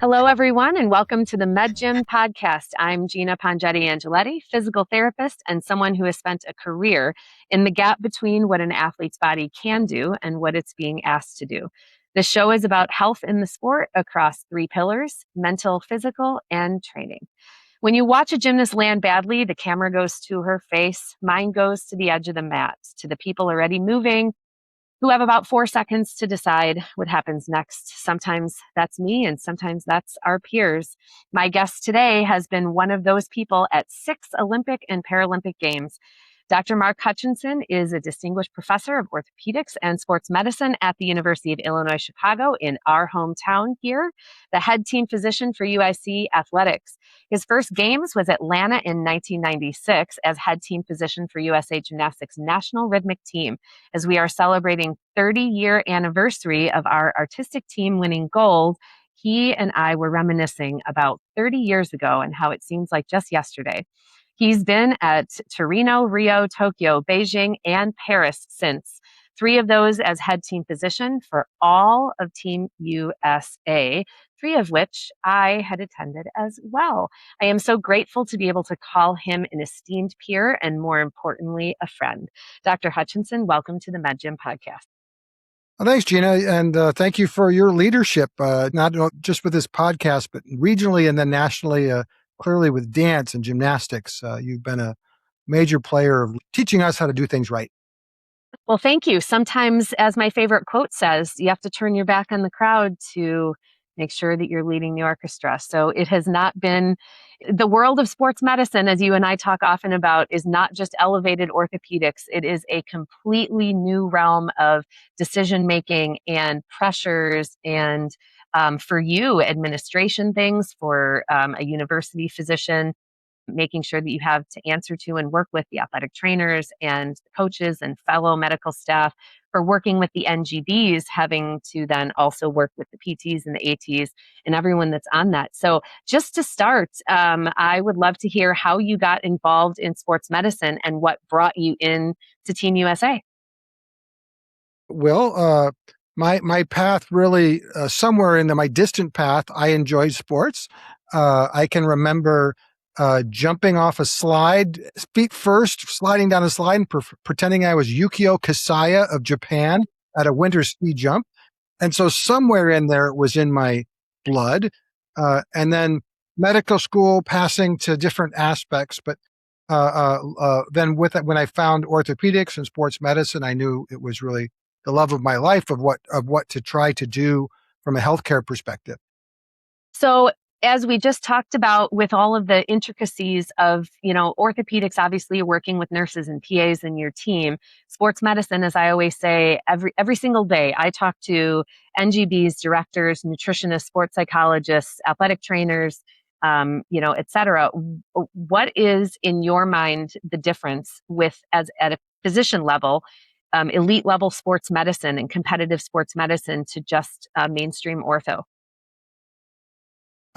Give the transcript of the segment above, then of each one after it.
Hello, everyone, and welcome to the MedGym podcast. I'm Gina Angeletti, physical therapist and someone who has spent a career in the gap between what an athlete's body can do and what it's being asked to do. The show is about health in the sport across three pillars: mental, physical, and training. When you watch a gymnast land badly, the camera goes to her face, mine goes to the edge of the mat, to the people already moving, who have about 4 seconds to decide what happens next. Sometimes that's me, and sometimes that's our peers. My guest today has been one of those people at 6 Olympic and Paralympic Games. Dr. Mark Hutchinson is a distinguished professor of orthopedics and sports medicine at the University of Illinois Chicago in our hometown here, the head team physician for UIC Athletics. His first games was Atlanta in 1996 as head team physician for USA Gymnastics National Rhythmic Team. As we are celebrating 30-year anniversary of our artistic team winning gold, he and I were reminiscing about 30 years ago and how it seems like just yesterday. He's been at Torino, Rio, Tokyo, Beijing, and Paris since. 3 of those as head team physician for all of Team USA, 3 of which I had attended as well. I am so grateful to be able to call him an esteemed peer and, more importantly, a friend. Dr. Hutchinson, welcome to the MedGym podcast. Well, thanks, Gina, and thank you for your leadership, not just with this podcast, but regionally and then nationally, clearly with dance and gymnastics. You've been a major player of teaching us how to do things right. Well, thank you. Sometimes, as my favorite quote says, you have to turn your back on the crowd to make sure that you're leading the orchestra. So it has not been the world of sports medicine, as you and I talk often about, is not just elevated orthopedics. It is a completely new realm of decision making and pressures and for you, administration things for a university physician, making sure that you have to answer to and work with the athletic trainers and the coaches and fellow medical staff, for working with the NGBs, having to then also work with the PTs and the ATs and everyone that's on that. So just to start, I would love to hear how you got involved in sports medicine and what brought you in to Team USA. Well, my path really, somewhere in my distant path, I enjoyed sports. I can remember jumping off a slide, feet first, sliding down a slide and pretending I was Yukio Kasaya of Japan at a winter ski jump. And so somewhere in there it was in my blood. And then medical school, passing to different aspects. But then with it, when I found orthopedics and sports medicine, I knew it was really the love of my life of what to try to do from a healthcare perspective. So as we just talked about, with all of the intricacies of, orthopedics, obviously you're working with nurses and PAs in your team. Sports medicine, as I always say, every single day, I talk to NGBs, directors, nutritionists, sports psychologists, athletic trainers, et cetera. What is, in your mind, the difference with, as at a physician level, elite level sports medicine and competitive sports medicine to just mainstream ortho?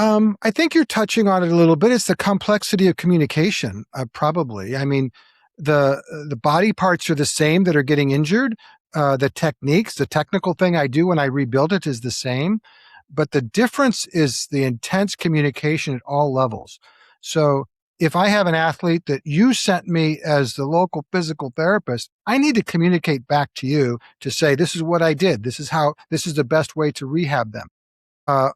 I think you're touching on it a little bit. It's the complexity of communication, probably. I mean, the body parts are the same that are getting injured. The techniques, the technical thing I do when I rebuild it is the same. But the difference is the intense communication at all levels. So if I have an athlete that you sent me as the local physical therapist, I need to communicate back to you to say, this is what I did. This is the best way to rehab them.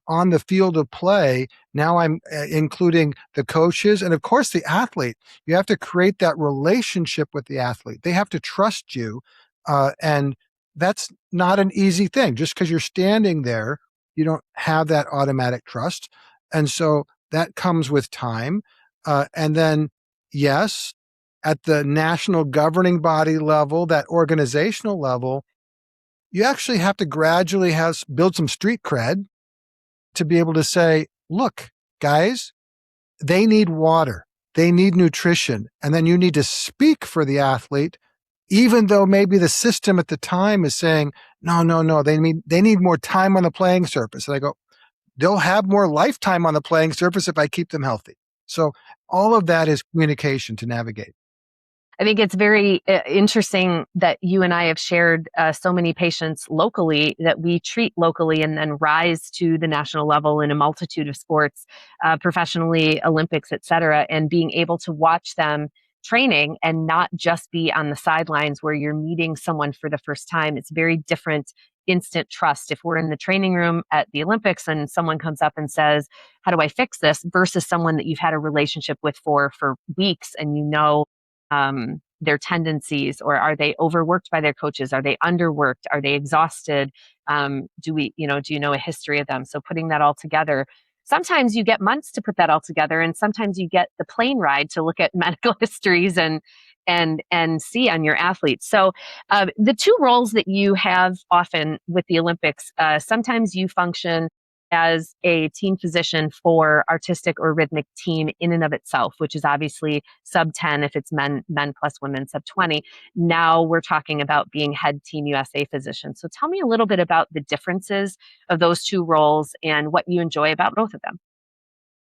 On the field of play, now I'm including the coaches and, of course, the athlete. You have to create that relationship with the athlete. They have to trust you. And that's not an easy thing. Just because you're standing there, you don't have that automatic trust. And so that comes with time. And then, yes, at the national governing body level, that organizational level, you actually have to gradually build some street cred to be able to say, look, guys, they need water, they need nutrition. And then you need to speak for the athlete, even though maybe the system at the time is saying, no, they need more time on the playing surface. And I go, they'll have more lifetime on the playing surface if I keep them healthy. So all of that is communication to navigate. I think it's very interesting that you and I have shared so many patients locally that we treat locally and then rise to the national level in a multitude of sports, professionally, Olympics, et cetera, and being able to watch them training and not just be on the sidelines where you're meeting someone for the first time. It's very different instant trust. If we're in the training room at the Olympics and someone comes up and says, how do I fix this? Versus someone that you've had a relationship with for weeks and you know their tendencies, or are they overworked by their coaches? Are they underworked? Are they exhausted? Do you know a history of them? So putting that all together, sometimes you get months to put that all together, and sometimes you get the plane ride to look at medical histories and see on your athletes. So the two roles that you have often with the Olympics, sometimes you function as a team physician for artistic or rhythmic team in and of itself, which is obviously sub 10 if it's men plus women, sub 20. Now we're talking about being head Team USA physician. So tell me a little bit about the differences of those two roles and what you enjoy about both of them.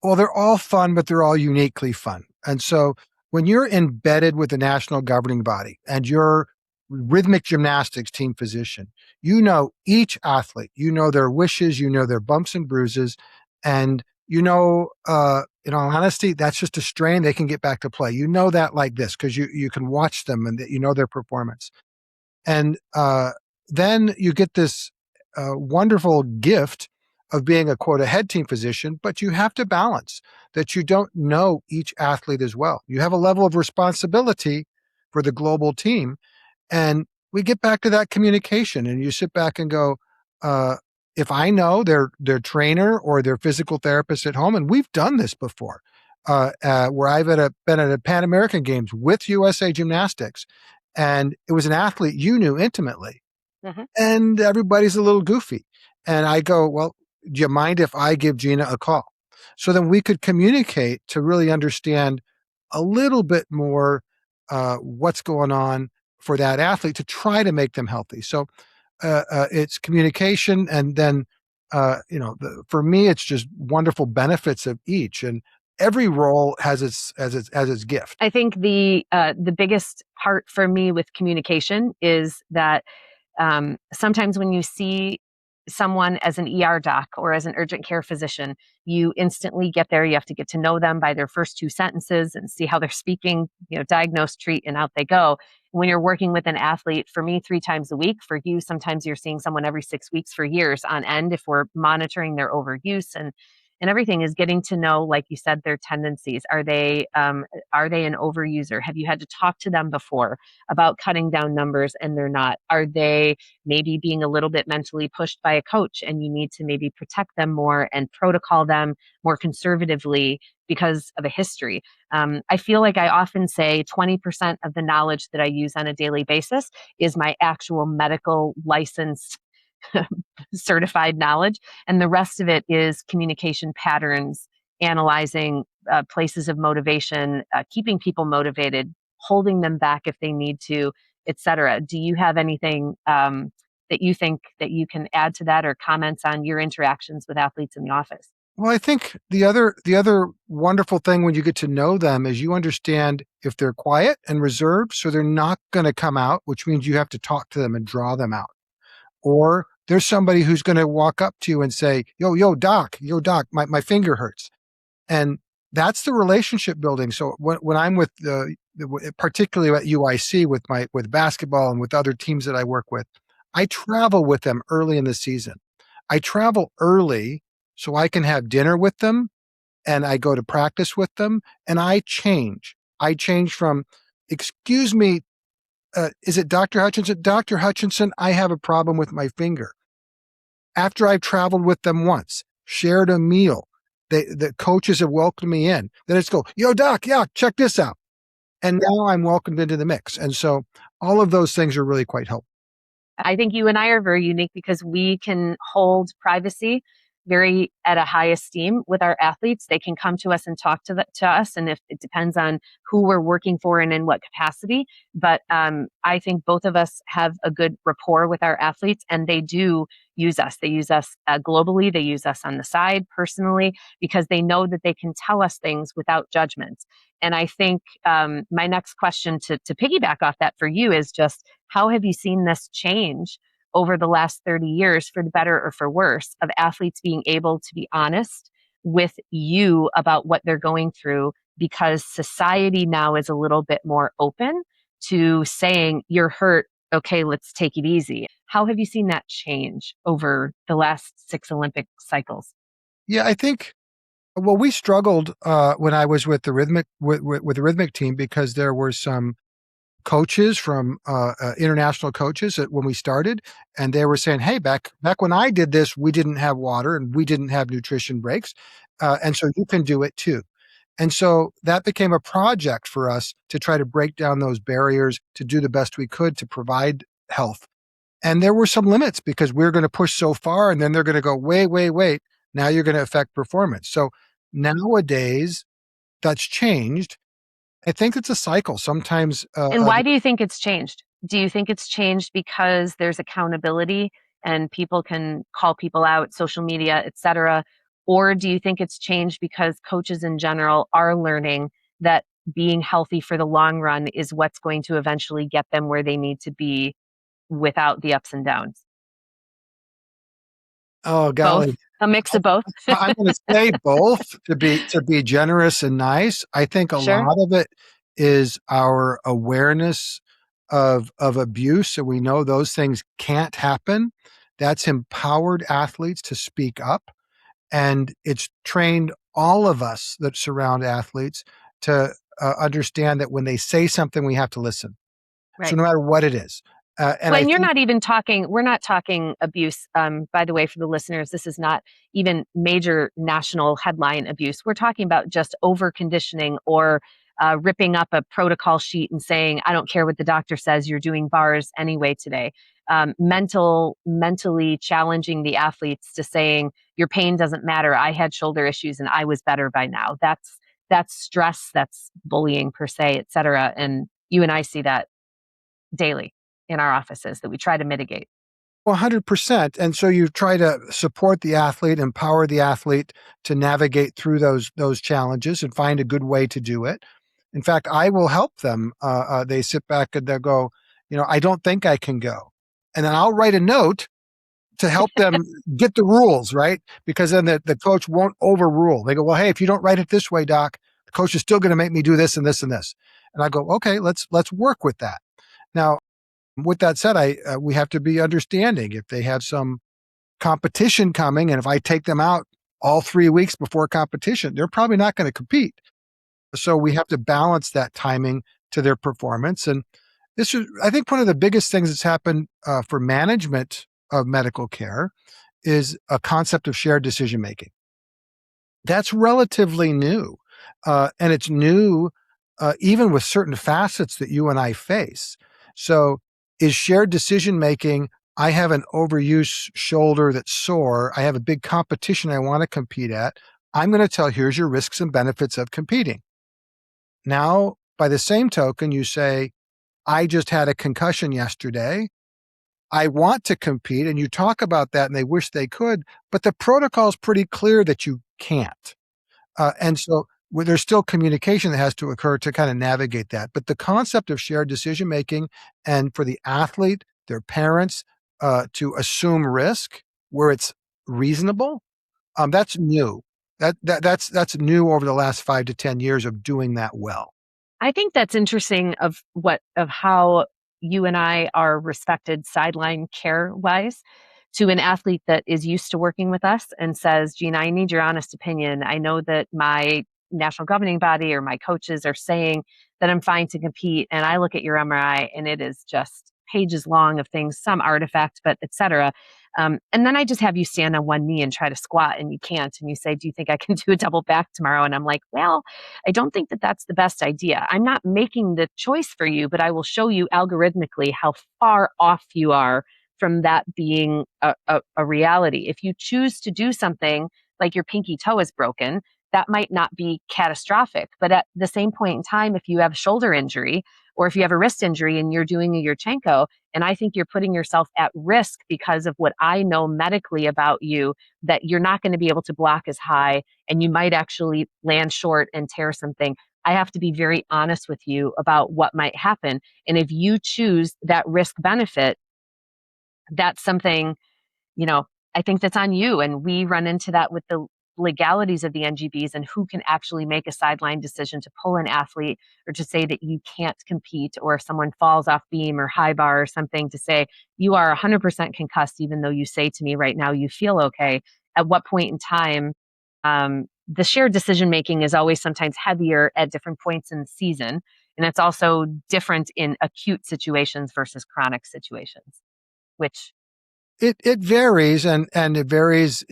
Well, they're all fun, but they're all uniquely fun. And so when you're embedded with the national governing body and you're rhythmic gymnastics team physician, you know each athlete, you know their wishes, you know their bumps and bruises, and in all honesty, that's just a strain. They can get back to play. You know that like this because you can watch them and you know their performance. And then you get this wonderful gift of being a quote a head team physician, but you have to balance that you don't know each athlete as well. You have a level of responsibility for the global team. And we get back to that communication and you sit back and go, if I know their trainer or their physical therapist at home, and we've done this before, where I've been at a Pan American Games with USA Gymnastics, and it was an athlete you knew intimately, and everybody's a little goofy. And I go, well, do you mind if I give Gina a call? So then we could communicate to really understand a little bit more what's going on for that athlete to try to make them healthy. So it's communication, and then for me, it's just wonderful benefits of each, and every role has its gift. I think the biggest part for me with communication is that sometimes when you see someone as an ER doc or as an urgent care physician, you instantly get there. You have to get to know them by their first two sentences and see how they're speaking, diagnose, treat, and out they go. When you're working with an athlete, for me, 3 times a week, for you, sometimes you're seeing someone every 6 weeks for years on end if we're monitoring their overuse and everything is getting to know, like you said, their tendencies. Are they an overuser? Have you had to talk to them before about cutting down numbers and they're not? Are they maybe being a little bit mentally pushed by a coach and you need to maybe protect them more and protocol them more conservatively because of a history? I feel like I often say 20% of the knowledge that I use on a daily basis is my actual medical licensed certified knowledge. And the rest of it is communication patterns, analyzing places of motivation, keeping people motivated, holding them back if they need to, etc. Do you have anything that you think that you can add to that or comments on your interactions with athletes in the office? Well, I think the other wonderful thing when you get to know them is you understand if they're quiet and reserved, so they're not going to come out, which means you have to talk to them and draw them out. Or there's somebody who's going to walk up to you and say, yo, doc, my finger hurts. And that's the relationship building. So when I'm with particularly at UIC with basketball and with other teams that I work with, I travel with them early in the season. I travel early so I can have dinner with them and I go to practice with them and I change. I change from, excuse me, is it Dr. Hutchinson? Dr. Hutchinson, I have a problem with my finger. After I've traveled with them once, shared a meal, the coaches have welcomed me in. Then it's go, yo, doc, yeah, check this out. And now I'm welcomed into the mix. And so all of those things are really quite helpful. I think you and I are very unique because we can hold privacy very at a high esteem with our athletes. They can come to us and talk to us, and if it depends on who we're working for and in what capacity. But I think both of us have a good rapport with our athletes, and they do use us. They use us globally. They use us on the side personally because they know that they can tell us things without judgment. And I think my next question to piggyback off that for you is just how have you seen this change over the last 30 years for the better or for worse of athletes being able to be honest with you about what they're going through because society now is a little bit more open to saying you're hurt, okay, let's take it easy. How have you seen that change over the last 6 Olympic cycles? Yeah, I think, well, we struggled when I was with the with the rhythmic team because there were some coaches from international coaches when we started, and they were saying, "Hey, back when I did this, we didn't have water and we didn't have nutrition breaks, and so you can do it too." And so that became a project for us to try to break down those barriers to do the best we could to provide health. And there were some limits because we're going to push so far, and then they're going to go, "Wait, wait, wait! Now you're going to affect performance." So nowadays, that's changed. I think it's a cycle. Sometimes And why do you think it's changed? Do you think it's changed because there's accountability and people can call people out, social media, et cetera? Or do you think it's changed because coaches in general are learning that being healthy for the long run is what's going to eventually get them where they need to be without the ups and downs? oh Both? golly, A mix of both? I'm going to say both to be generous and nice. I think a Sure. lot of it is our awareness of abuse, and we know those things can't happen. That's empowered athletes to speak up, and it's trained all of us that surround athletes to understand that when they say something, we have to listen. So Right. no matter what it is, and Well, I and you're think not even talking, we're not talking abuse. By the way, for the listeners, this is not even major national headline abuse. We're talking about just over conditioning or ripping up a protocol sheet and saying, I don't care what the doctor says, you're doing bars anyway today. Mentally challenging the athletes to saying, your pain doesn't matter. I had shoulder issues and I was better by now. That's stress, that's bullying per se, et cetera. And you and I see that daily in our offices that we try to mitigate. 100%. And so you try to support the athlete, empower the athlete to navigate through those challenges and find a good way to do it. In fact, I will help them. They sit back and they'll go, I don't think I can go. And then I'll write a note to help them get the rules, right? Because then the coach won't overrule. They go, well, hey, if you don't write it this way, doc, the coach is still going to make me do this and this and this. And I go, okay, let's work with that. Now, with that said, we have to be understanding if they have some competition coming, and if I take them out all 3 weeks before competition, they're probably not going to compete. So we have to balance that timing to their performance. And this is, I think, one of the biggest things that's happened for management of medical care is a concept of shared decision making. That's relatively new, and it's new even with certain facets that you and I face. So, is shared decision making? I have an overuse shoulder that's sore. I have a big competition I want to compete at. I'm going to tell here's your risks and benefits of competing. Now, by the same token, you say, I just had a concussion yesterday. I want to compete, and you talk about that, and they wish they could, but the protocol is pretty clear that you can't. And so there's still communication that has to occur to kind of navigate that. But the concept of shared decision making and for the athlete, their parents, to assume risk where it's reasonable, that's new. That's new over the last 5 to 10 years of doing that well. I think that's interesting of how you and I are respected sideline care wise to an athlete that is used to working with us and says, Gina, I need your honest opinion. I know that my national governing body or my coaches are saying that I'm fine to compete. And I look at your MRI and it is just pages long of things, some artifact, but et cetera. And then I just have you stand on one knee and try to squat and you can't. And you say, do you think I can do a double back tomorrow? And I'm like, well, I don't think that that's the best idea. I'm not making the choice for you, but I will show you algorithmically how far off you are from that being a reality. If you choose to do something like your pinky toe is broken, that might not be catastrophic. But at the same point in time, if you have shoulder injury or if you have a wrist injury and you're doing a Yurchenko, and I think you're putting yourself at risk because of what I know medically about you, that you're not going to be able to block as high and you might actually land short and tear something. I have to be very honest with you about what might happen. And if you choose that risk benefit, that's something, you know, I think that's on you. And we run into that with the legalities of the NGBs and who can actually make a sideline decision to pull an athlete or to say that you can't compete, or if someone falls off beam or high bar or something, to say you are 100% concussed, even though you say to me right now you feel okay. At what point in time, the shared decision making is always sometimes heavier at different points in the season. And it's also different in acute situations versus chronic situations, which It varies, and it varies,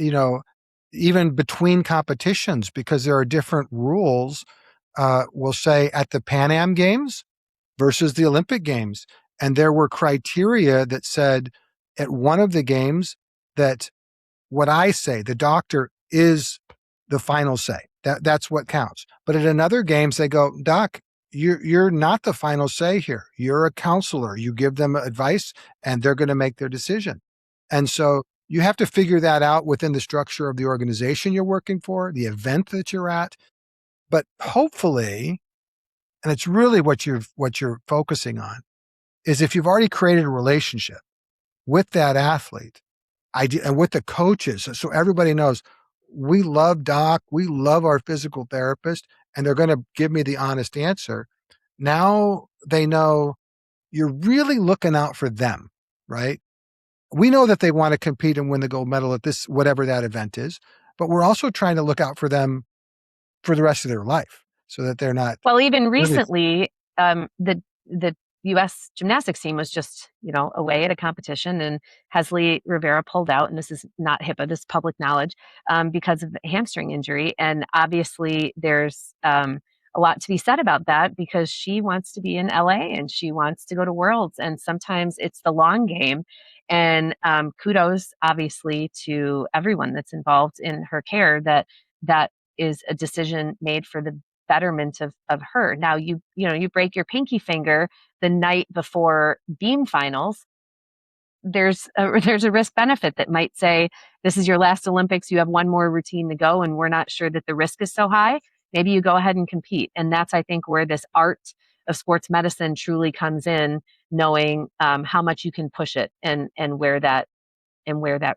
even between competitions, because there are different rules. We'll say at the Pan Am Games versus the Olympic Games, and there were criteria that said at one of the games that what I say, the doctor, is the final say. That's what counts. But at another games, they go, Doc, you're not the final say here. You're a counselor. You give them advice, and they're going to make their decision. And so you have to figure that out within the structure of the organization you're working for, the event that you're at. But hopefully, and it's really what you're focusing on, is if you've already created a relationship with that athlete, and with the coaches, so everybody knows we love Doc, we love our physical therapist, and they're going to give me the honest answer. Now they know you're really looking out for them, right? We know that they want to compete and win the gold medal at this, whatever that event is, but we're also trying to look out for them for the rest of their life so that they're not. Well, even recently, the U.S. gymnastics team was just, away at a competition, and Hesley Rivera pulled out, and this is not HIPAA, this is public knowledge, because of a hamstring injury. And obviously, there's a lot to be said about that, because she wants to be in LA and she wants to go to Worlds, and sometimes it's the long game. And kudos, obviously, to everyone that's involved in her care, that is a decision made for the betterment of her. Now you break your pinky finger the night before beam finals. There's a risk benefit that might say, this is your last Olympics, you have one more routine to go, and we're not sure that the risk is so high. Maybe you go ahead and compete. And that's, I think, where this art of sports medicine truly comes in, knowing how much you can push it, and where that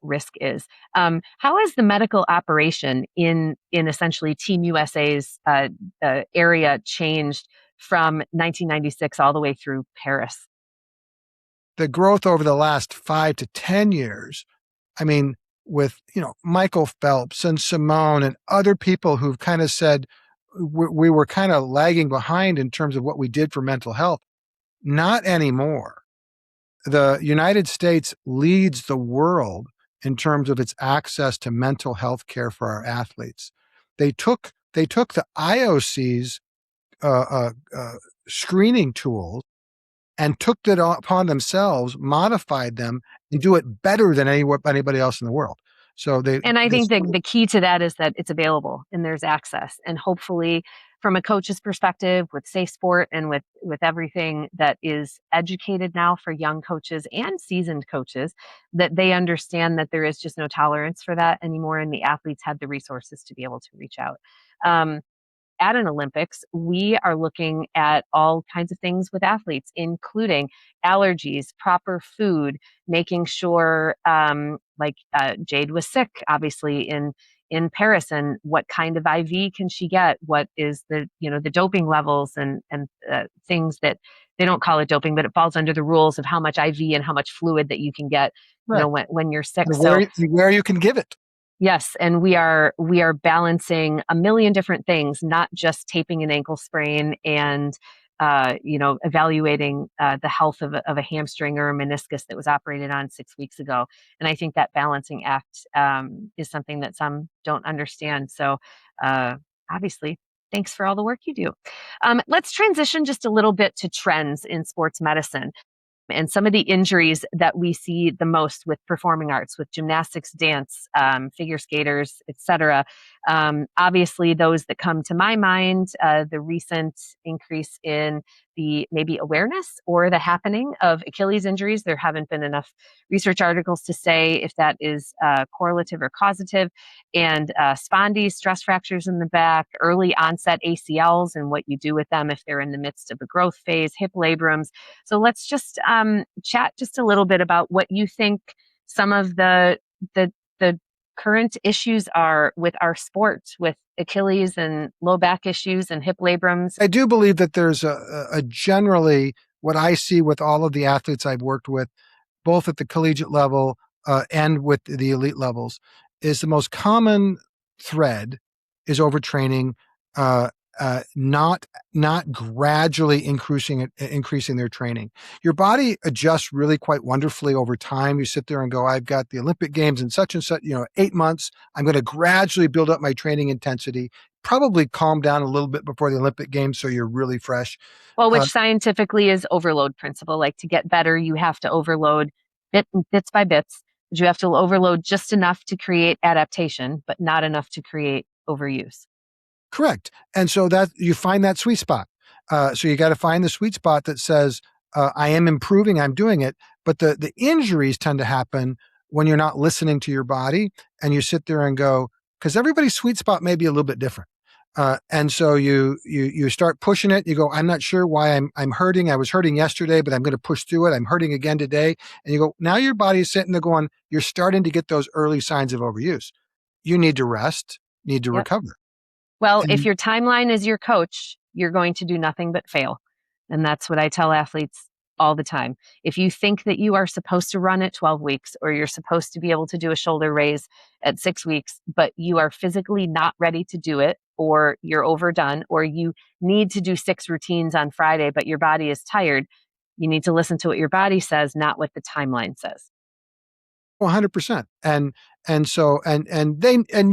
risk is. How has the medical operation in essentially Team USA's area changed from 1996 all the way through Paris? The growth over the last 5 to 10 years, I mean, with, Michael Phelps and Simone and other people who've kind of said we were kind of lagging behind in terms of what we did for mental health. Not anymore. The United States leads the world in terms of its access to mental health care for our athletes. They took the IOC's screening tools and took it upon themselves, modified them, and do it better than anybody else in the world. So I think the key to that is that it's available and there's access. And hopefully, from a coach's perspective, with Safe Sport and with everything that is educated now for young coaches and seasoned coaches, that they understand that there is just no tolerance for that anymore, and the athletes have the resources to be able to reach out. At an Olympics, we are looking at all kinds of things with athletes, including allergies, proper food, making sure, Jade was sick, obviously, in Paris, and what kind of IV can she get? What is the doping levels, and things that they don't call it doping, but it falls under the rules of how much IV and how much fluid that you can get, right, when you're sick. Where you can give it. Yes, and we are balancing a million different things, not just taping an ankle sprain and evaluating the health of a hamstring or a meniscus that was operated on 6 weeks ago. And I think that balancing act is something that some don't understand. So obviously, thanks for all the work you do. Let's transition just a little bit to trends in sports medicine. And some of the injuries that we see the most with performing arts, with gymnastics, dance, figure skaters, etc. Obviously, those that come to my mind, the recent increase in the maybe awareness or the happening of Achilles injuries. There haven't been enough research articles to say if that is correlative or causative. And spondies, stress fractures in the back, early onset ACLs, and what you do with them if they're in the midst of a growth phase, hip labrums. So let's just chat just a little bit about what you think some of the current issues are with our sport, with Achilles and low back issues and hip labrums. I do believe that there's a generally what I see with all of the athletes I've worked with, both at the collegiate level and with the elite levels, is the most common thread is overtraining, not gradually increasing their training. Your body adjusts really quite wonderfully over time. You sit there and go, I've got the Olympic Games in such and such, 8 months. I'm going to gradually build up my training intensity, probably calm down a little bit before the Olympic Games so you're really fresh. Well, which scientifically is overload principle. Like, to get better, you have to overload bits by bits. But you have to overload just enough to create adaptation, but not enough to create overuse. Correct. And so that you find that sweet spot. So you got to find the sweet spot that says, I am improving, I'm doing it. But the injuries tend to happen when you're not listening to your body and you sit there and go, because everybody's sweet spot may be a little bit different. And so you start pushing it. You go, I'm not sure why I'm hurting. I was hurting yesterday, but I'm going to push through it. I'm hurting again today. And you go, now your body's sitting there going, you're starting to get those early signs of overuse. You need to rest, need to recover. Well, if your timeline is your coach, you're going to do nothing but fail. And that's what I tell athletes all the time. If you think that you are supposed to run at 12 weeks, or you're supposed to be able to do a shoulder raise at 6 weeks, but you are physically not ready to do it, or you're overdone, or you need to do 6 routines on Friday, but your body is tired, you need to listen to what your body says, not what the timeline says. 100%. And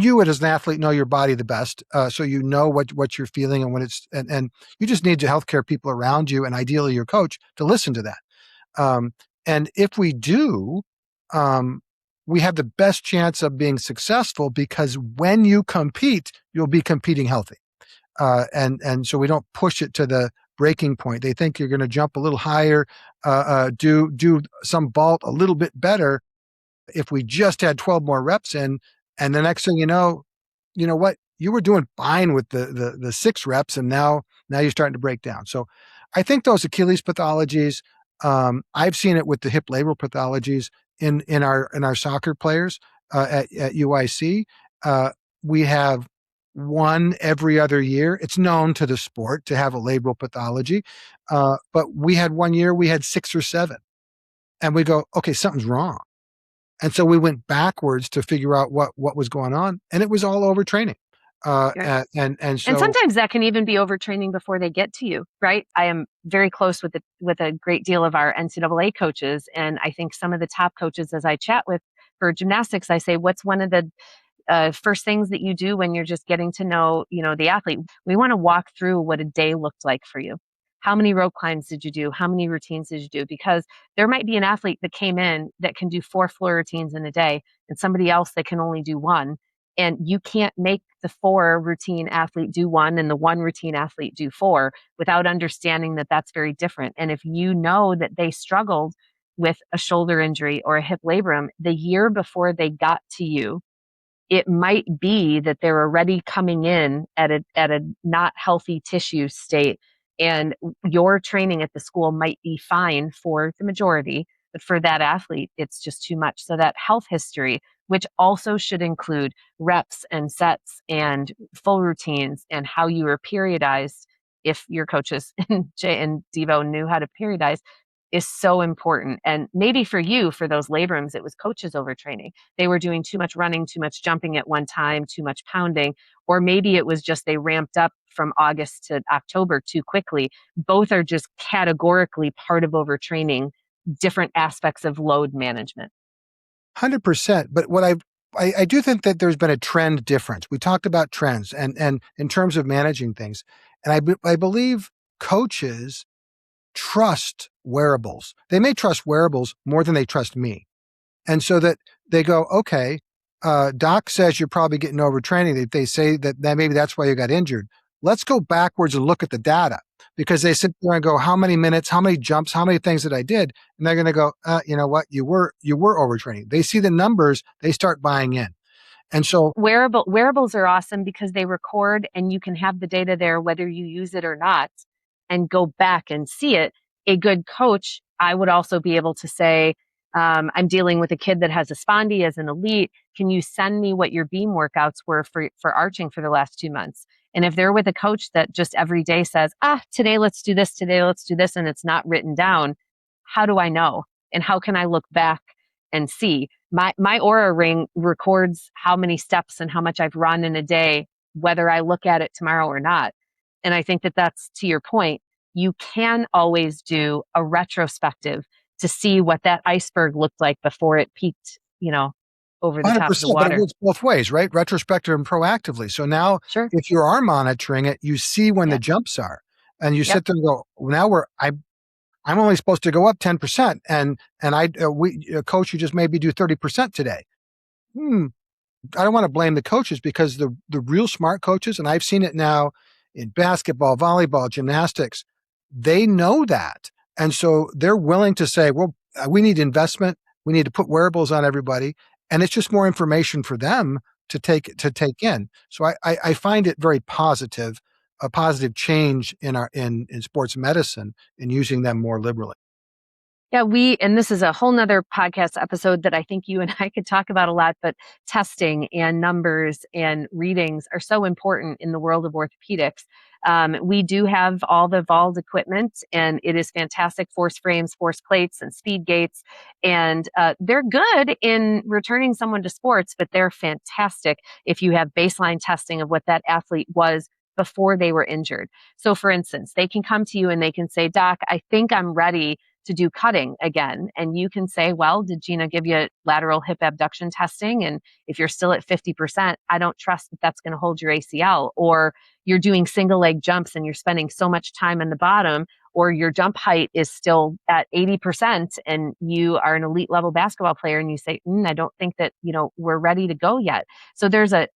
you as an athlete know your body the best. So you know what you're feeling and when it's, and you just need the healthcare people around you and ideally your coach to listen to that. And if we do, we have the best chance of being successful because when you compete, you'll be competing healthy. And so we don't push it to the breaking point. They think you're going to jump a little higher, do some vault a little bit better. If we just had 12 more reps in, and the next thing you know what? You were doing fine with the 6 reps, and now you're starting to break down. So I think those Achilles pathologies, I've seen it with the hip labral pathologies in our soccer players at UIC. We have one every other year. It's known to the sport to have a labral pathology. But we had one year, we had 6 or 7. And we go, okay, something's wrong. And so we went backwards to figure out what was going on, and it was all overtraining. Sure. And sometimes that can even be overtraining before they get to you, right? I am very close with a great deal of our NCAA coaches, and I think some of the top coaches, as I chat with for gymnastics, I say, what's one of the first things that you do when you're just getting to know, the athlete? We want to walk through what a day looked like for you. How many rope climbs did you do? How many routines did you do? Because there might be an athlete that came in that can do 4 floor routines in a day and somebody else that can only do 1. And you can't make the 4 routine athlete do 1 and the 1 routine athlete do 4 without understanding that that's very different. And if you know that they struggled with a shoulder injury or a hip labrum the year before they got to you, it might be that they're already coming in at a not healthy tissue state, and your training at the school might be fine for the majority, but for that athlete, it's just too much. So that health history, which also should include reps and sets and full routines and how you were periodized, if your coaches Jay and Devo knew how to periodize, is so important. And maybe for you, for those labrums, it was coaches overtraining. They were doing too much running, too much jumping at one time, too much pounding, or maybe it was just they ramped up from August to October too quickly. Both are just categorically part of overtraining, different aspects of load management. 100%. But what I do think that there's been a trend difference. We talked about trends and in terms of managing things. And I believe coaches trust wearables. They may trust wearables more than they trust me. And so that they go, okay, doc says you're probably getting overtraining. They say that maybe that's why you got injured. Let's go backwards and look at the data, because they sit there and go, how many minutes, how many jumps, how many things that I did? And they're going to go, you know what? You were overtraining. They see the numbers, they start buying in. And so wearables are awesome because they record and you can have the data there whether you use it or not and go back and see it. A good coach, I would also be able to say, I'm dealing with a kid that has a spondy as an elite. Can you send me what your beam workouts were for arching for the last 2 months? And if they're with a coach that just every day says, today let's do this, and it's not written down, how do I know? And how can I look back and see? My Aura ring records how many steps and how much I've run in a day, whether I look at it tomorrow or not. And I think that that's, to your point, you can always do a retrospective to see what that iceberg looked like before it peaked, over the top of the 100%, but water. it works both ways, right? Retrospective and proactively. So now, Sure. if you are monitoring it, you see when the jumps are, and you sit there and go, now I'm only supposed to go up 10%, and coach, you just maybe do 30% today. I don't want to blame the coaches, because the real smart coaches, and I've seen it now in basketball, volleyball, gymnastics, they know that. And so they're willing to say, well, we need investment. We need to put wearables on everybody. And it's just more information for them to take in. So I find it very positive, a positive change in sports medicine, in using them more liberally. Yeah, and this is a whole nother podcast episode that I think you and I could talk about a lot, but testing and numbers and readings are so important in the world of orthopedics. We do have all the evolved equipment, and it is fantastic: force frames, force plates, and speed gates. And they're good in returning someone to sports, but they're fantastic if you have baseline testing of what that athlete was before they were injured. So for instance, they can come to you and they can say, Doc, I think I'm ready to do cutting again. And you can say, well, did Gina give you lateral hip abduction testing? And if you're still at 50%, I don't trust that that's going to hold your ACL. Or you're doing single leg jumps and you're spending so much time in the bottom, or your jump height is still at 80% and you are an elite level basketball player and you say, I don't think that, we're ready to go yet. So there's a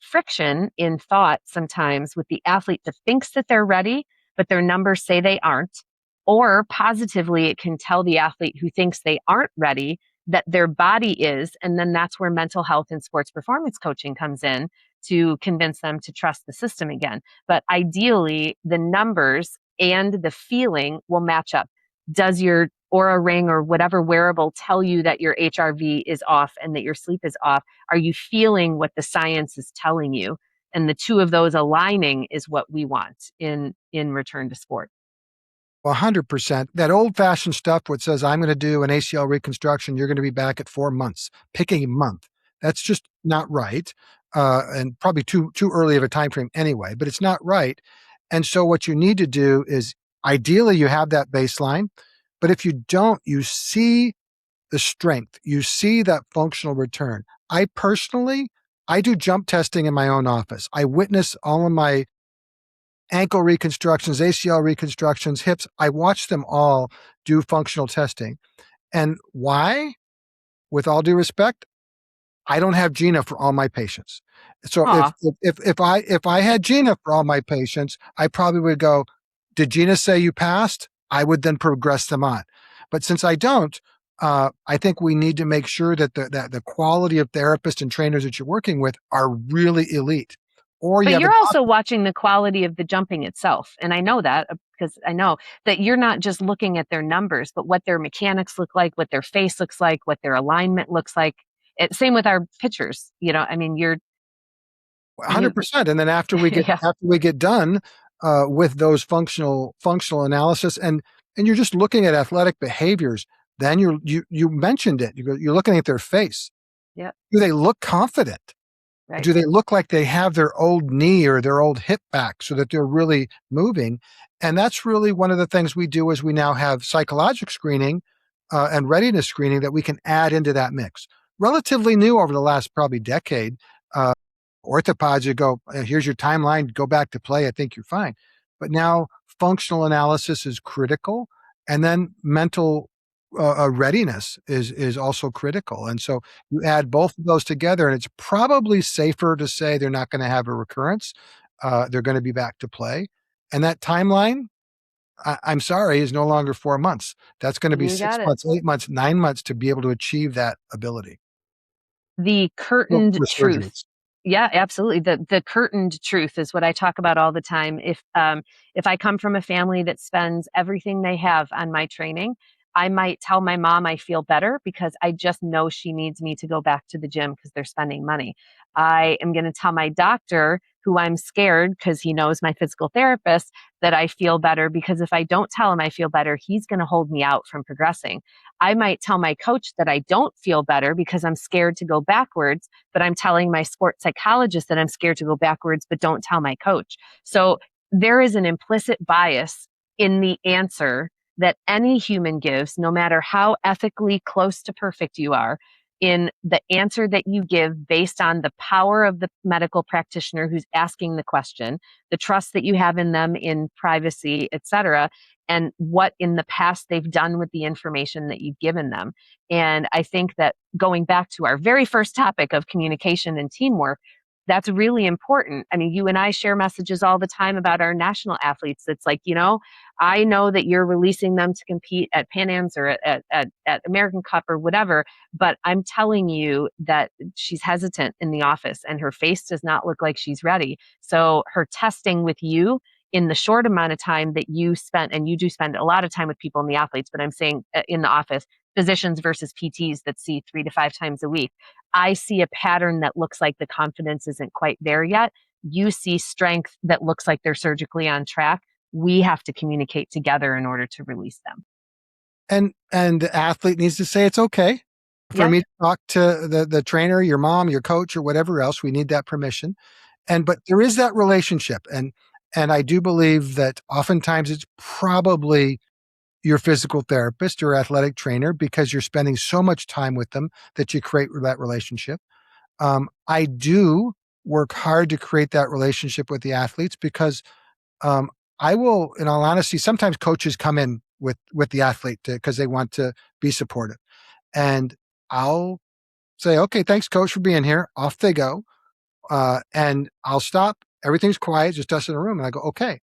friction in thought sometimes with the athlete that thinks that they're ready, but their numbers say they aren't. Or positively, it can tell the athlete who thinks they aren't ready that their body is. And then that's where mental health and sports performance coaching comes in to convince them to trust the system again. But ideally, the numbers and the feeling will match up. Does your Aura ring or whatever wearable tell you that your HRV is off and that your sleep is off? Are you feeling what the science is telling you? And the two of those aligning is what we want in return to sport. 100%. That old-fashioned stuff which says, I'm going to do an ACL reconstruction, you're going to be back at 4 months, picking a month. That's just not right, and probably too early of a time frame anyway, but it's not right. And so what you need to do is, ideally, you have that baseline, but if you don't, you see the strength, you see that functional return. I do jump testing in my own office. I witness all of my ankle reconstructions, ACL reconstructions, hips. I watch them all do functional testing. And why? With all due respect, I don't have Gina for all my patients. So if I had Gina for all my patients, I probably would go, did Gina say you passed? I would then progress them on. But since I don't, I think we need to make sure that the quality of therapists and trainers that you're working with are really elite. But you're also watching the quality of the jumping itself. And I know that because I know that you're not just looking at their numbers, but what their mechanics look like, what their face looks like, what their alignment looks like. Same with our pitchers. You're 100%. And then after we get done with those functional analysis, and you're just looking at athletic behaviors, then you mentioned it. You're looking at their face. Yeah. Do they look confident? Right. Do they look like they have their old knee or their old hip back so that they're really moving? And that's really one of the things we do, is we now have psychological screening and readiness screening that we can add into that mix. Relatively new over the last probably decade. Orthopods, you go, here's your timeline, go back to play, I think you're fine. but now functional analysis is critical, and then mental readiness is also critical. And so you add both of those together, and it's probably safer to say they're not going to have a recurrence. They're going to be back to play, and that timeline, I'm sorry, is no longer 4 months. That's going to be You got 6 it. months, 8 months, 9 months to be able to achieve that ability. The Well, curtained with truth. surgeries. Yeah, absolutely. The curtained truth is what I talk about all the time. If I come from a family that spends everything they have on my training, I might tell my mom I feel better because I just know she needs me to go back to the gym because they're spending money. I am going to tell my doctor, who I'm scared because he knows my physical therapist, that I feel better because if I don't tell him I feel better, he's going to hold me out from progressing. I might tell my coach that I don't feel better because I'm scared to go backwards, but I'm telling my sports psychologist that I'm scared to go backwards, but don't tell my coach. So there is an implicit bias in the answer that any human gives, no matter how ethically close to perfect you are, in the answer that you give based on the power of the medical practitioner who's asking the question, the trust that you have in them in privacy, et cetera, and what in the past they've done with the information that you've given them. And I think that going back to our very first topic of communication and teamwork, that's really important. I mean, you and I share messages all the time about our national athletes. It's like, I know that you're releasing them to compete at Pan Am's or at American Cup or whatever, but I'm telling you that she's hesitant in the office and her face does not look like she's ready. So her testing with you in the short amount of time that you spent, and you do spend a lot of time with people in the athletes, but I'm saying in the office, physicians versus PTs that see 3 to 5 times a week. I see a pattern that looks like the confidence isn't quite there yet. You see strength that looks like they're surgically on track. We have to communicate together in order to release them. And the athlete needs to say it's okay for Yeah. me to talk to the trainer, your mom, your coach, or whatever else. We need that permission. But there is that relationship. And I do believe that oftentimes it's probably your physical therapist or athletic trainer because you're spending so much time with them that you create that relationship. I do work hard to create that relationship with the athletes because um, I will, in all honesty, sometimes coaches come in with the athlete because they want to be supportive, and I'll say, "Okay, thanks, coach, for being here." Off they go, and I'll stop. Everything's quiet, just us in a room, and I go, "Okay,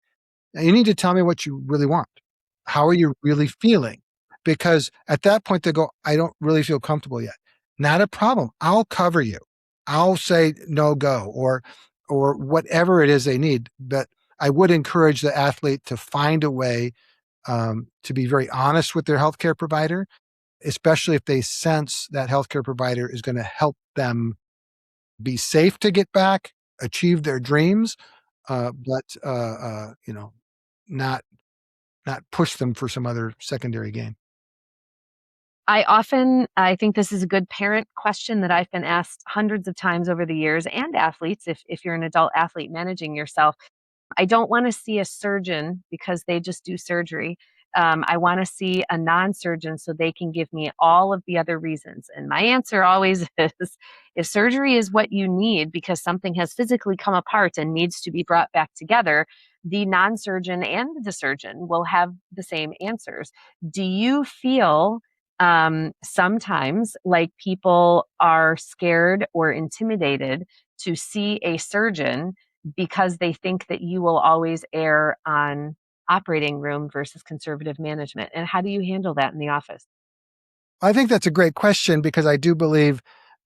now you need to tell me what you really want. How are you really feeling?" Because at that point they go, "I don't really feel comfortable yet." Not a problem. I'll cover you. I'll say no go or whatever it is they need. But I would encourage the athlete to find a way to be very honest with their healthcare provider, especially if they sense that healthcare provider is going to help them be safe to get back, achieve their dreams, but not not push them for some other secondary gain. I think this is a good parent question that I've been asked hundreds of times over the years, and athletes, if you're an adult athlete managing yourself. I don't want to see a surgeon because they just do surgery. I want to see a non surgeon so they can give me all of the other reasons. And my answer always is if surgery is what you need because something has physically come apart and needs to be brought back together, the non surgeon and the surgeon will have the same answers. Do you feel sometimes like people are scared or intimidated to see a surgeon because they think that you will always err on operating room versus conservative management? And how do you handle that in the office? I think that's a great question because I do believe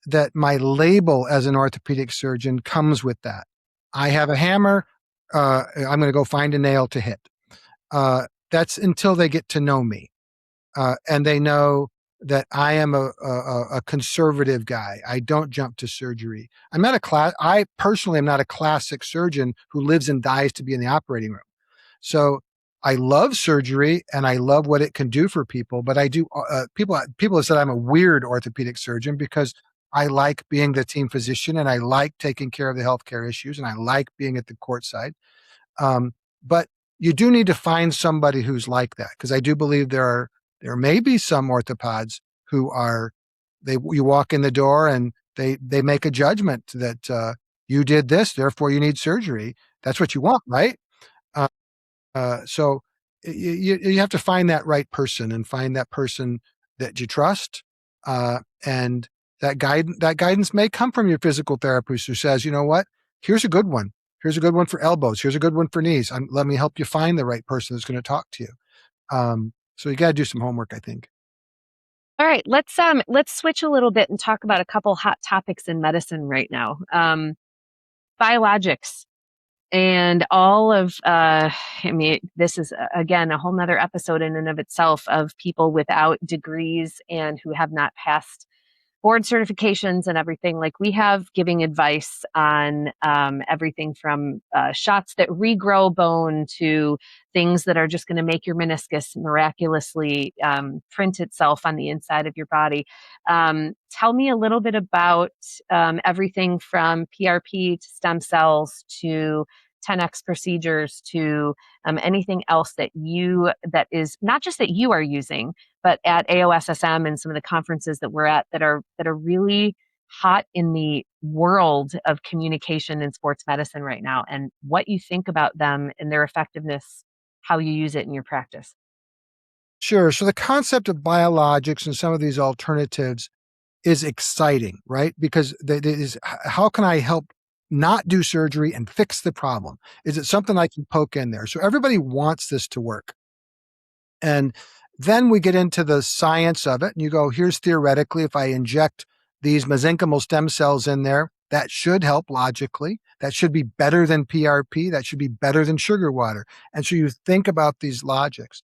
that my label as an orthopedic surgeon comes with that. I have a hammer. I'm going to go find a nail to hit. That's until they get to know me and they know that I am a conservative guy. I don't jump to surgery. I'm not a class. I personally am not a classic surgeon who lives and dies to be in the operating room. So I love surgery and I love what it can do for people. But I do. People have said I'm a weird orthopedic surgeon because I like being the team physician and I like taking care of the healthcare issues and I like being at the court side. But you do need to find somebody who's like that because I do believe there may be some orthopods who are you walk in the door and they make a judgment that you did this, therefore you need surgery. That's what you want, right? So you have to find that right person and find that person that you trust. And that guidance may come from your physical therapist who says, you know what, here's a good one. Here's a good one for elbows. Here's a good one for knees. Let me help you find the right person that's going to talk to you. So you got to do some homework, I think. All right, let's switch a little bit and talk about a couple hot topics in medicine right now. Biologics and all of I mean, this is again a whole nother episode in and of itself of people without degrees and who have not passed board certifications and everything. Like we have giving advice on everything from shots that regrow bone to things that are just going to make your meniscus miraculously print itself on the inside of your body. Tell me a little bit about everything from PRP to stem cells to 10x procedures to anything else that is not just that you are using, but at AOSSM and some of the conferences that we're at that are really hot in the world of communication in sports medicine right now, and what you think about them and their effectiveness, how you use it in your practice. Sure. So the concept of biologics and some of these alternatives is exciting, right? Because how can I help not do surgery and fix the problem? Is it something I can poke in there? So everybody wants this to work. And then we get into the science of it, and you go, here's theoretically, if I inject these mesenchymal stem cells in there, that should help logically. That should be better than PRP. That should be better than sugar water. And so you think about these logics.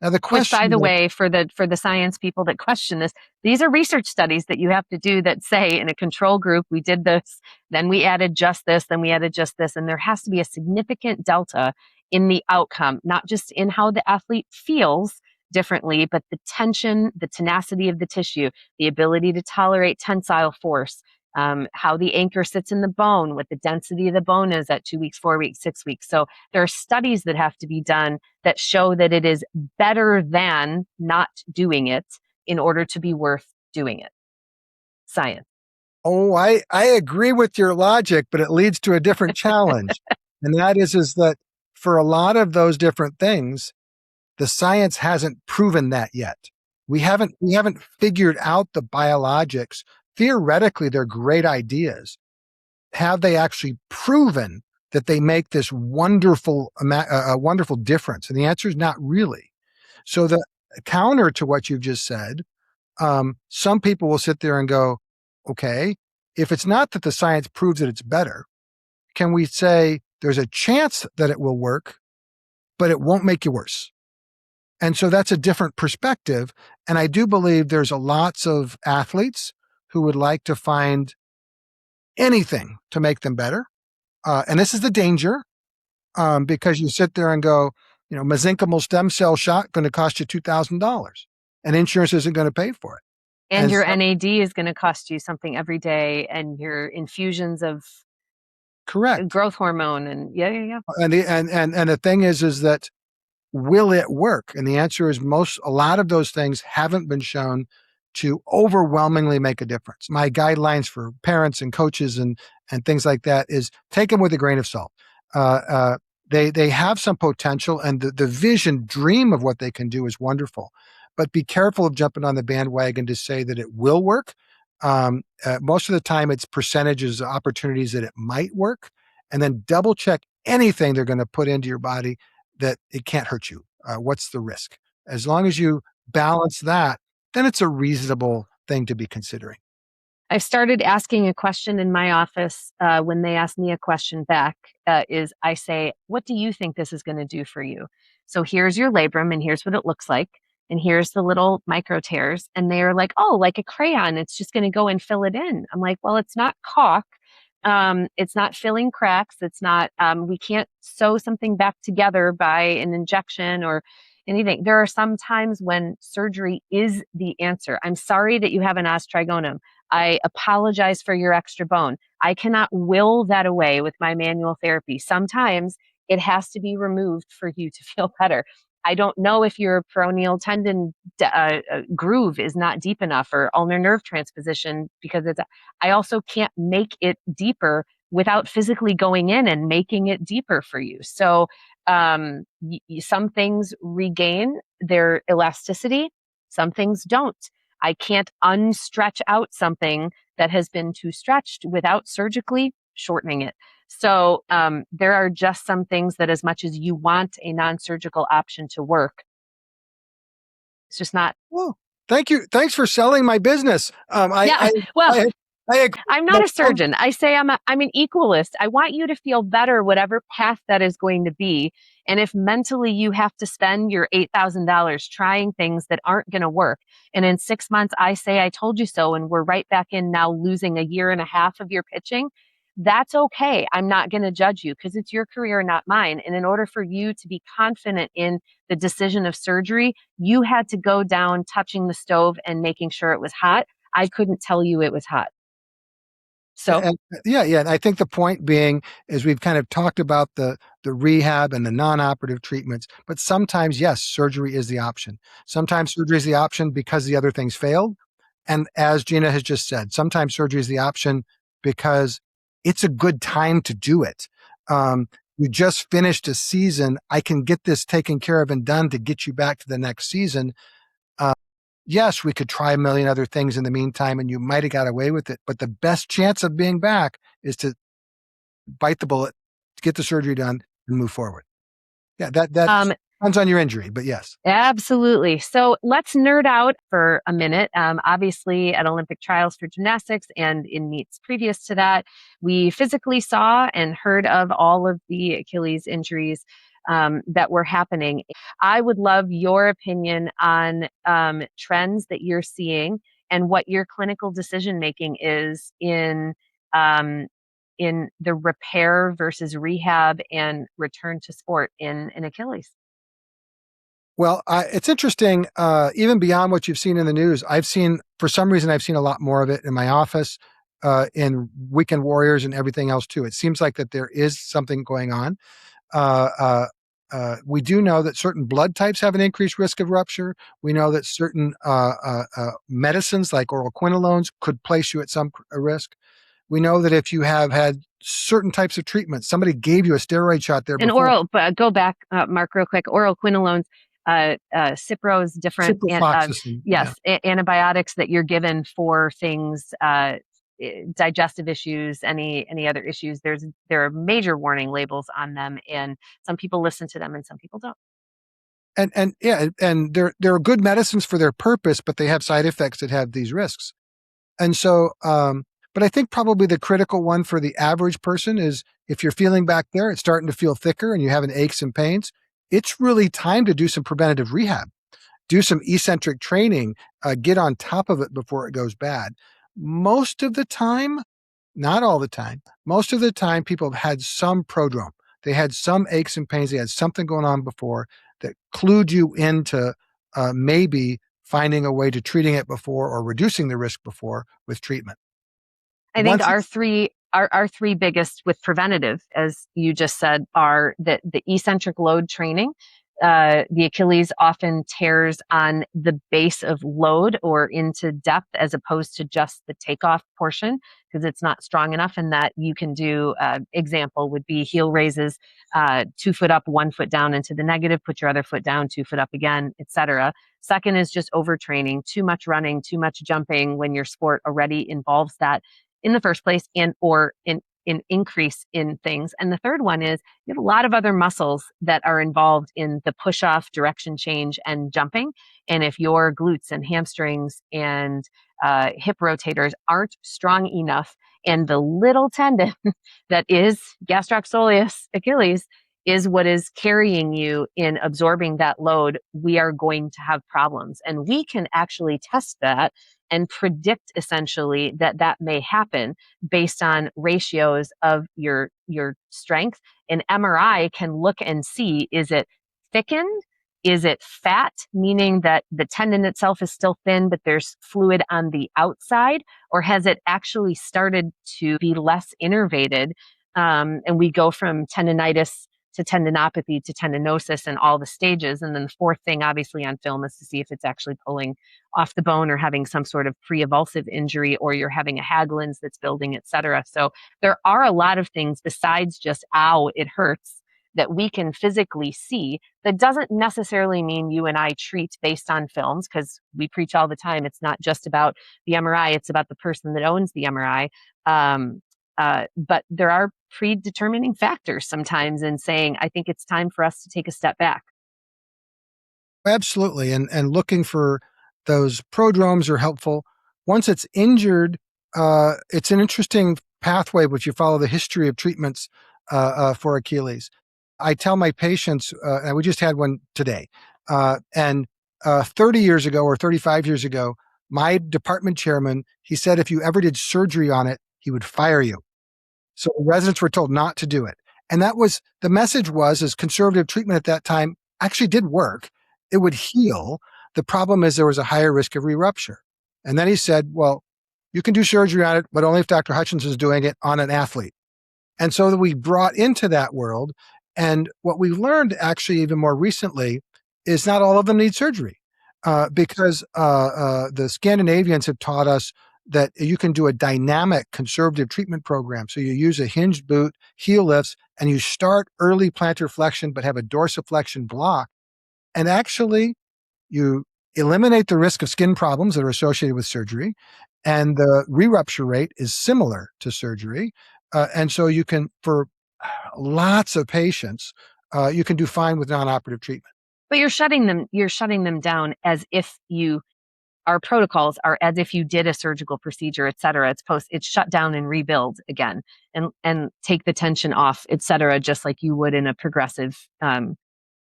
Now the Which, by question the that, way, for the science people that question this, these are research studies that you have to do that say in a control group, we did this, then we added just this, then we added just this. And there has to be a significant delta in the outcome, not just in how the athlete feels differently, but the tension, the tenacity of the tissue, the ability to tolerate tensile force, how the anchor sits in the bone, what the density of the bone is at 2 weeks, 4 weeks, 6 weeks. So there are studies that have to be done that show that it is better than not doing it in order to be worth doing it. Science. oh, I agree with your logic, but it leads to a different challenge. And that is that for a lot of those different things, the science hasn't proven that yet. We haven't figured out the biologics. Theoretically, they're great ideas. Have they actually proven that they make this wonderful difference? And the answer is not really. So the counter to what you've just said, some people will sit there and go, okay, if it's not that the science proves that it's better, can we say there's a chance that it will work, but it won't make you worse? And so that's a different perspective. And I do believe there's lots of athletes who would like to find anything to make them better. And this is the danger, because you sit there and go, mesenchymal stem cell shot going to cost you $2,000 and insurance isn't going to pay for it. And your NAD is going to cost you something every day, and your infusions of Correct. growth hormone, and yeah. And the thing is that will it work? And the answer is a lot of those things haven't been shown to overwhelmingly make a difference. My guidelines for parents and coaches and things like that is take them with a grain of salt. They have some potential, and the vision dream of what they can do is wonderful. But be careful of jumping on the bandwagon to say that it will work. Most of the time, it's percentages, opportunities that it might work, and then double check anything they're going to put into your body that it can't hurt you. What's the risk? As long as you balance that, then it's a reasonable thing to be considering. I've started asking a question in my office when they ask me a question back, is I say, what do you think this is going to do for you? So here's your labrum and here's what it looks like. And here's the little micro tears. And they're like, oh, like a crayon, it's just going to go and fill it in. I'm like, well, it's not caulk. It's not filling cracks. It's not, we can't sew something back together by an injection or anything. There are some times when surgery is the answer. I'm sorry that you have an os trigonum. I apologize for your extra bone. I cannot will that away with my manual therapy. Sometimes it has to be removed for you to feel better. I don't know if your peroneal tendon groove is not deep enough, or ulnar nerve transposition, because I also can't make it deeper without physically going in and making it deeper for you. So Some things regain their elasticity, some things don't. I can't unstretch out something that has been too stretched without surgically shortening it. So there are just some things that, as much as you want a non-surgical option to work, it's just not. Well, thank you. Thanks for selling my business. Yeah. Well, I agree. I'm not a surgeon. I say I'm an equalist. I want you to feel better, whatever path that is going to be. And if mentally you have to spend your $8,000 trying things that aren't going to work, and in 6 months I say I told you so, and we're right back in now losing a year and a half of your pitching, that's okay. I'm not going to judge you because it's your career, not mine. And in order for you to be confident in the decision of surgery, you had to go down touching the stove and making sure it was hot. I couldn't tell you it was hot. So And yeah. And I think the point being is we've kind of talked about the rehab and the non-operative treatments, but sometimes, yes, surgery is the option. Sometimes surgery is the option because the other things failed. And as Gina has just said, sometimes surgery is the option because it's a good time to do it. You just finished a season. I can get this taken care of and done to get you back to the next season. Yes, we could try a million other things in the meantime, and you might have got away with it. But the best chance of being back is to bite the bullet, get the surgery done, and move forward. Yeah, that depends on your injury, but yes. Absolutely. So let's nerd out for a minute. Obviously, at Olympic trials for gymnastics and in meets previous to that, we physically saw and heard of all of the Achilles injuries that were happening. I would love your opinion on trends that you're seeing and what your clinical decision making is um, in the repair versus rehab and return to sport in Achilles. Well, it's interesting, even beyond what you've seen in the news. For some reason, I've seen a lot more of it in my office, in Weekend Warriors and everything else too. It seems like that there is something going on. We do know that certain blood types have an increased risk of rupture. We know that certain medicines like oral quinolones could place you at some risk. We know that if you have had certain types of treatments, somebody gave you a steroid shot there before. But go back, Mark, real quick. Oral quinolones, Cipro is different. Ciprofloxacin, yes, antibiotics that you're given for things, digestive issues, any other issues. There are major warning labels on them, and some people listen to them and some people don't. And they're good medicines for their purpose, but they have side effects that have these risks. And so, but I think probably the critical one for the average person is if you're feeling back there, it's starting to feel thicker and you're having aches and pains, it's really time to do some preventative rehab, do some eccentric training, get on top of it before it goes bad. Most of the time, not all the time, most of the time people have had some prodrome. They had some aches and pains. They had something going on before that clued you into maybe finding a way to treating it before or reducing the risk before with treatment. I think our three biggest with preventative, as you just said, are the eccentric load training. The Achilles often tears on the base of load or into depth as opposed to just the takeoff portion because it's not strong enough. And that you can do, example would be heel raises, 2 foot up, 1 foot down into the negative, put your other foot down, 2 foot up again, etc. Second is just overtraining, too much running, too much jumping when your sport already involves that in the first place and or in increase in things. And the third one is you have a lot of other muscles that are involved in the push off, direction change, and jumping. And if your glutes and hamstrings and hip rotators aren't strong enough, and the little tendon that is gastrocsoleus Achilles is what is carrying you in absorbing that load, we are going to have problems. And we can actually test that and predict essentially that may happen based on ratios of your strength. An MRI can look and see, is it thickened? Is it fat, meaning that the tendon itself is still thin, but there's fluid on the outside? Or has it actually started to be less innervated? And we go from tendinitis to tendinopathy to tendinosis and all the stages. And then the fourth thing, obviously, on film is to see if it's actually pulling off the bone or having some sort of pre-avulsive injury, or you're having a Haglund's that's building, et cetera. So there are a lot of things besides just, ow, it hurts, that we can physically see. That doesn't necessarily mean you and I treat based on films, because we preach all the time. It's not just about the MRI, it's about the person that owns the MRI. But there are predetermining factors sometimes in saying, I think it's time for us to take a step back. Absolutely. And looking for those prodromes are helpful. Once it's injured, it's an interesting pathway, which you follow the history of treatments for Achilles. I tell my patients, and we just had one today, and 30 years ago or 35 years ago, my department chairman, he said, if you ever did surgery on it, he would fire you. So residents were told not to do it. And that was, the message was, is conservative treatment at that time actually did work. It would heal. The problem is there was a higher risk of re-rupture. And then he said, well, you can do surgery on it, but only if Dr. Hutchinson is doing it on an athlete. And so we brought into that world. And what we learned actually even more recently is not all of them need surgery, because the Scandinavians have taught us that you can do a dynamic conservative treatment program. So you use a hinged boot, heel lifts, and you start early plantar flexion, but have a dorsiflexion block. And actually, you eliminate the risk of skin problems that are associated with surgery. And the re-rupture rate is similar to surgery. And so you can, for lots of patients, you can do fine with non-operative treatment. But you're shutting them down as if our protocols are as if you did a surgical procedure, et cetera. It's shut down and rebuild again, and take the tension off, et cetera, just like you would in a progressive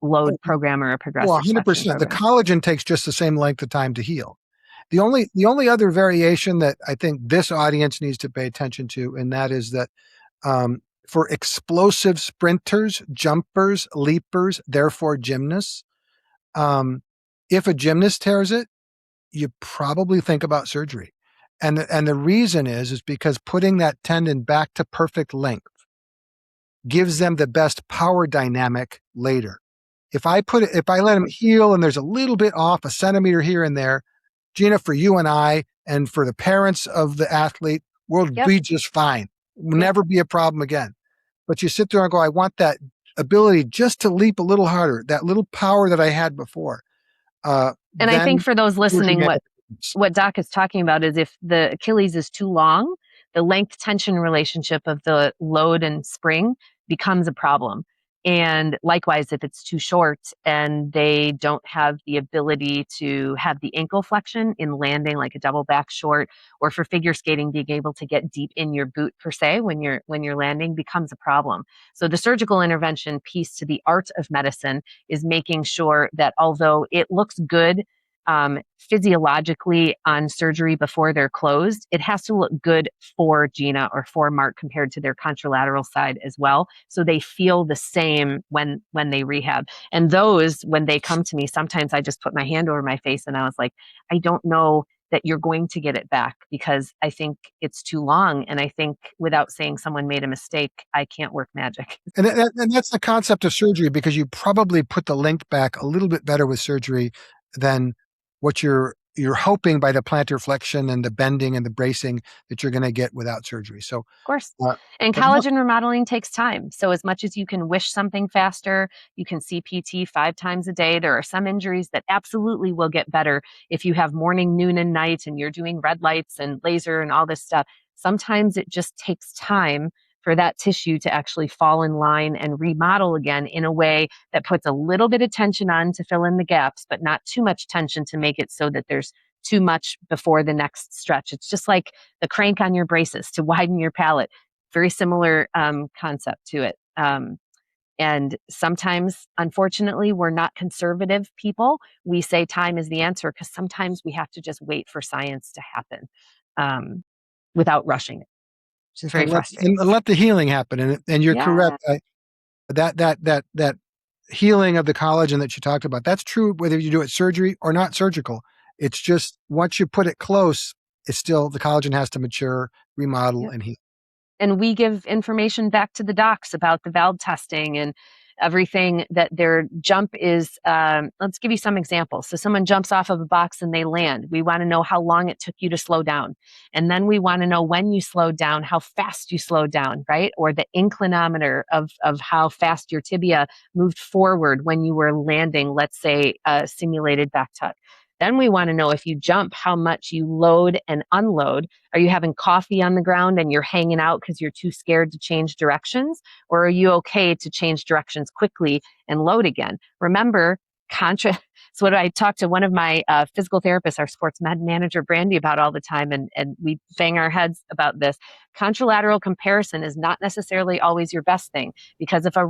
load program or a progressive. Well, 100%. The collagen takes just the same length of time to heal. The only other variation that I think this audience needs to pay attention to, and that is that for explosive sprinters, jumpers, leapers, therefore gymnasts, if a gymnast tears it, you probably think about surgery. And the reason is because putting that tendon back to perfect length gives them the best power dynamic later. If I let them heal and there's a little bit off, a centimeter here and there, Gina, for you and I, and for the parents of the athlete, we'll be just fine. Will never be a problem again. But you sit there and go, I want that ability just to leap a little harder, that little power that I had before. And I think for those listening, what Doc is talking about is if the Achilles is too long, the length tension relationship of the load and spring becomes a problem. And likewise, if it's too short and they don't have the ability to have the ankle flexion in landing, like a double back short, or for figure skating, being able to get deep in your boot per se when you're landing becomes a problem. So the surgical intervention piece to the art of medicine is making sure that although it looks good physiologically on surgery before they're closed, it has to look good for Gina or for Mark compared to their contralateral side as well. So they feel the same when they rehab. And those, when they come to me, sometimes I just put my hand over my face and I was like, I don't know that you're going to get it back because I think it's too long. And I think without saying someone made a mistake, I can't work magic. And that's the concept of surgery, because you probably put the length back a little bit better with surgery than what you're hoping by the plantar flexion and the bending and the bracing that you're going to get without surgery. So, of course, and collagen remodeling takes time. So as much as you can wish something faster, you can see PT 5 times a day. There are some injuries that absolutely will get better if you have morning, noon, and night, and you're doing red lights and laser and all this stuff. Sometimes it just takes time for that tissue to actually fall in line and remodel again in a way that puts a little bit of tension on to fill in the gaps, but not too much tension to make it so that there's too much before the next stretch. It's just like the crank on your braces to widen your palate. Very similar concept to it. And sometimes, unfortunately, we're not conservative people. We say time is the answer because sometimes we have to just wait for science to happen without rushing it. Which is very frustrating. And let the healing happen. And you're correct. That healing of the collagen that you talked about, that's true whether you do it surgery or not surgical. It's just once you put it close, it's still, the collagen has to mature, remodel, and heal. And we give information back to the docs about the valve testing and everything that their jump is. Let's give you some examples. So someone jumps off of a box and they land. We want to know how long it took you to slow down. And then we want to know when you slowed down, how fast you slowed down, right? Or the inclinometer of how fast your tibia moved forward when you were landing, let's say a simulated back tuck. Then we want to know if you jump, how much you load and unload. Are you having coffee on the ground and you're hanging out because you're too scared to change directions? Or are you okay to change directions quickly and load again? Remember, so what I talk to one of my physical therapists, our sports med manager, Brandy, about all the time, and we bang our heads about this. Contralateral comparison is not necessarily always your best thing, because if a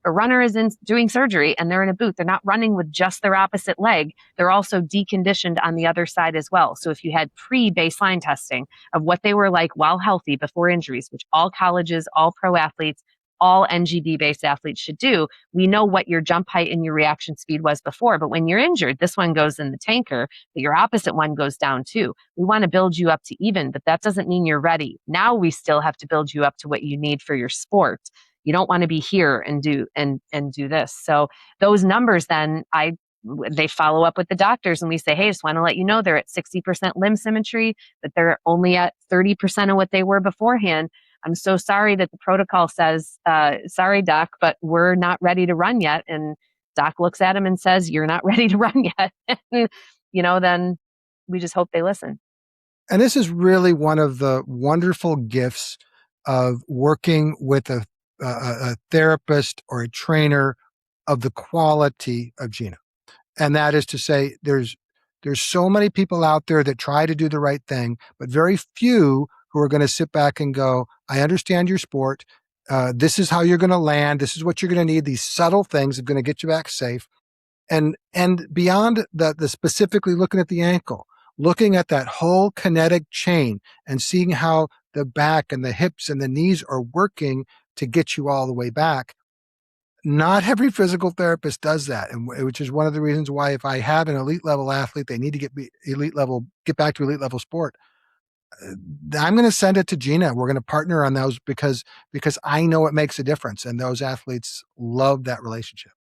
runner is doing surgery and they're in a boot, they're not running with just their opposite leg. They're also deconditioned on the other side as well. So if you had pre-baseline testing of what they were like while healthy before injuries, which all colleges, all pro athletes, all NGD-based athletes should do, we know what your jump height and your reaction speed was before. But when you're injured, this one goes in the tanker, but your opposite one goes down too. We want to build you up to even, but that doesn't mean you're ready. Now we still have to build you up to what you need for your sport. You don't want to be here and do this. So those numbers then they follow up with the doctors and we say, hey, just want to let you know they're at 60% limb symmetry, but they're only at 30% of what they were beforehand. I'm so sorry that the protocol says, sorry, doc, but we're not ready to run yet. And doc looks at him and says, you're not ready to run yet. And, then we just hope they listen. And this is really one of the wonderful gifts of working with a therapist or a trainer of the quality of Gina. And that is to say, there's so many people out there that try to do the right thing, but very few who are going to sit back and go, I understand your sport. This is how you're going to land. This is what you're going to need. These subtle things are going to get you back safe. And beyond the specifically looking at the ankle, looking at that whole kinetic chain and seeing how the back and the hips and the knees are working to get you all the way back. Not every physical therapist does that, and which is one of the reasons why if I have an elite level athlete, they need to get back to elite level sport. I'm going to send it to Gina. We're going to partner on those because I know it makes a difference, and those athletes love that relationship.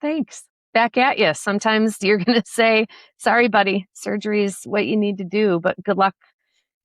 Thanks. Back at you. Sometimes you're going to say, sorry, buddy, surgery is what you need to do, but good luck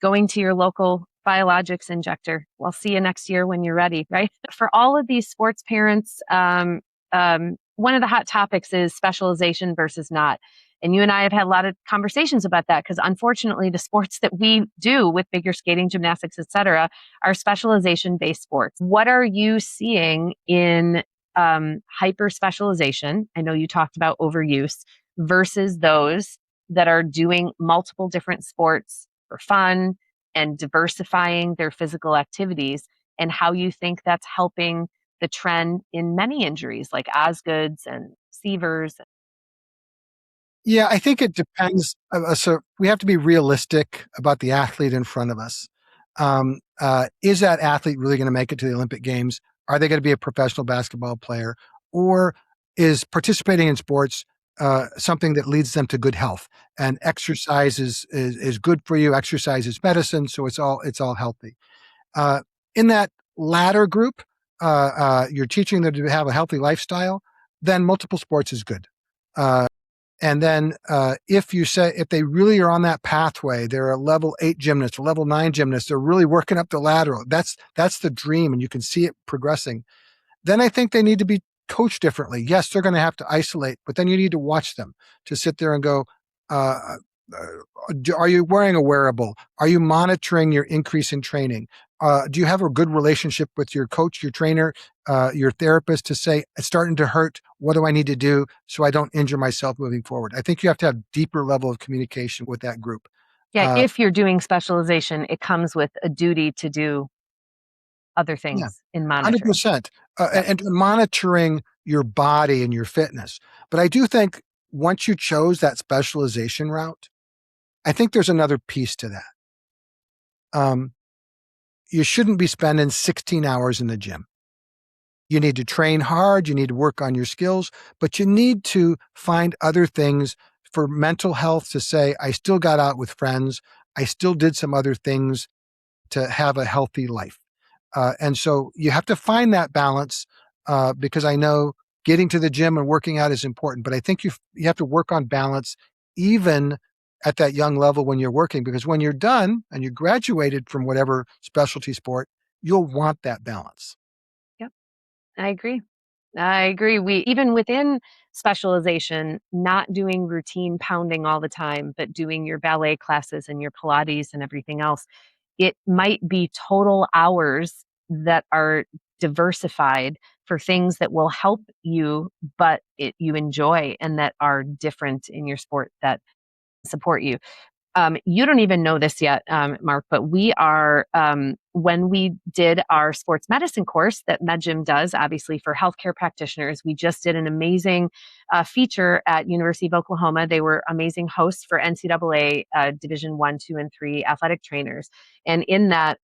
going to your local Biologics injector. We'll see you next year when you're ready, right? For all of these sports parents, one of the hot topics is specialization versus not. And you and I have had a lot of conversations about that because unfortunately the sports that we do with figure skating, gymnastics, et cetera, are specialization-based sports. What are you seeing in hyper specialization? I know you talked about overuse versus those that are doing multiple different sports for fun and diversifying their physical activities, and how you think that's helping the trend in many injuries like Osgoods and Severs. Yeah, I think it depends. So we have to be realistic about the athlete in front of us. Is that athlete really going to make it to the Olympic Games? Are they going to be a professional basketball player? Or is participating in sports something that leads them to good health? And exercise is good for you. Exercise is medicine, so it's all healthy. In that latter group, you're teaching them to have a healthy lifestyle. Then multiple sports is good. And then if they really are on that pathway, they're a level 8 gymnast, a level 9 gymnast, they're really working up the lateral. That's the dream, and you can see it progressing. Then I think they need to be coached differently. Yes, they're going to have to isolate, but then you need to watch them to sit there and go, are you wearing a wearable? Are you monitoring your increase in training? Do you have a good relationship with your coach, your trainer, your therapist to say, it's starting to hurt. What do I need to do so I don't injure myself moving forward? I think you have to have deeper level of communication with that group. Yeah, if you're doing specialization, it comes with a duty to do other things in monitoring. 100%. And monitoring your body and your fitness. But I do think once you chose that specialization route, I think there's another piece to that. You shouldn't be spending 16 hours in the gym. You need to train hard. You need to work on your skills, but you need to find other things for mental health to say, I still got out with friends. I still did some other things to have a healthy life. And so you have to find that balance because I know getting to the gym and working out is important, but I think you have to work on balance even at that young level when you're working, because when you're done and you graduated from whatever specialty sport, you'll want that balance. Yep, I agree. I agree. We even within specialization, not doing routine pounding all the time, but doing your ballet classes and your Pilates and everything else, it might be total hours that are diversified for things that will help you, but you enjoy and that are different in your sport that support you. You don't even know this yet, Mark, but we are, when we did our sports medicine course that MedGym does, obviously for healthcare practitioners, we just did an amazing feature at University of Oklahoma. They were amazing hosts for NCAA Division 1, 2, and 3 athletic trainers. And in that,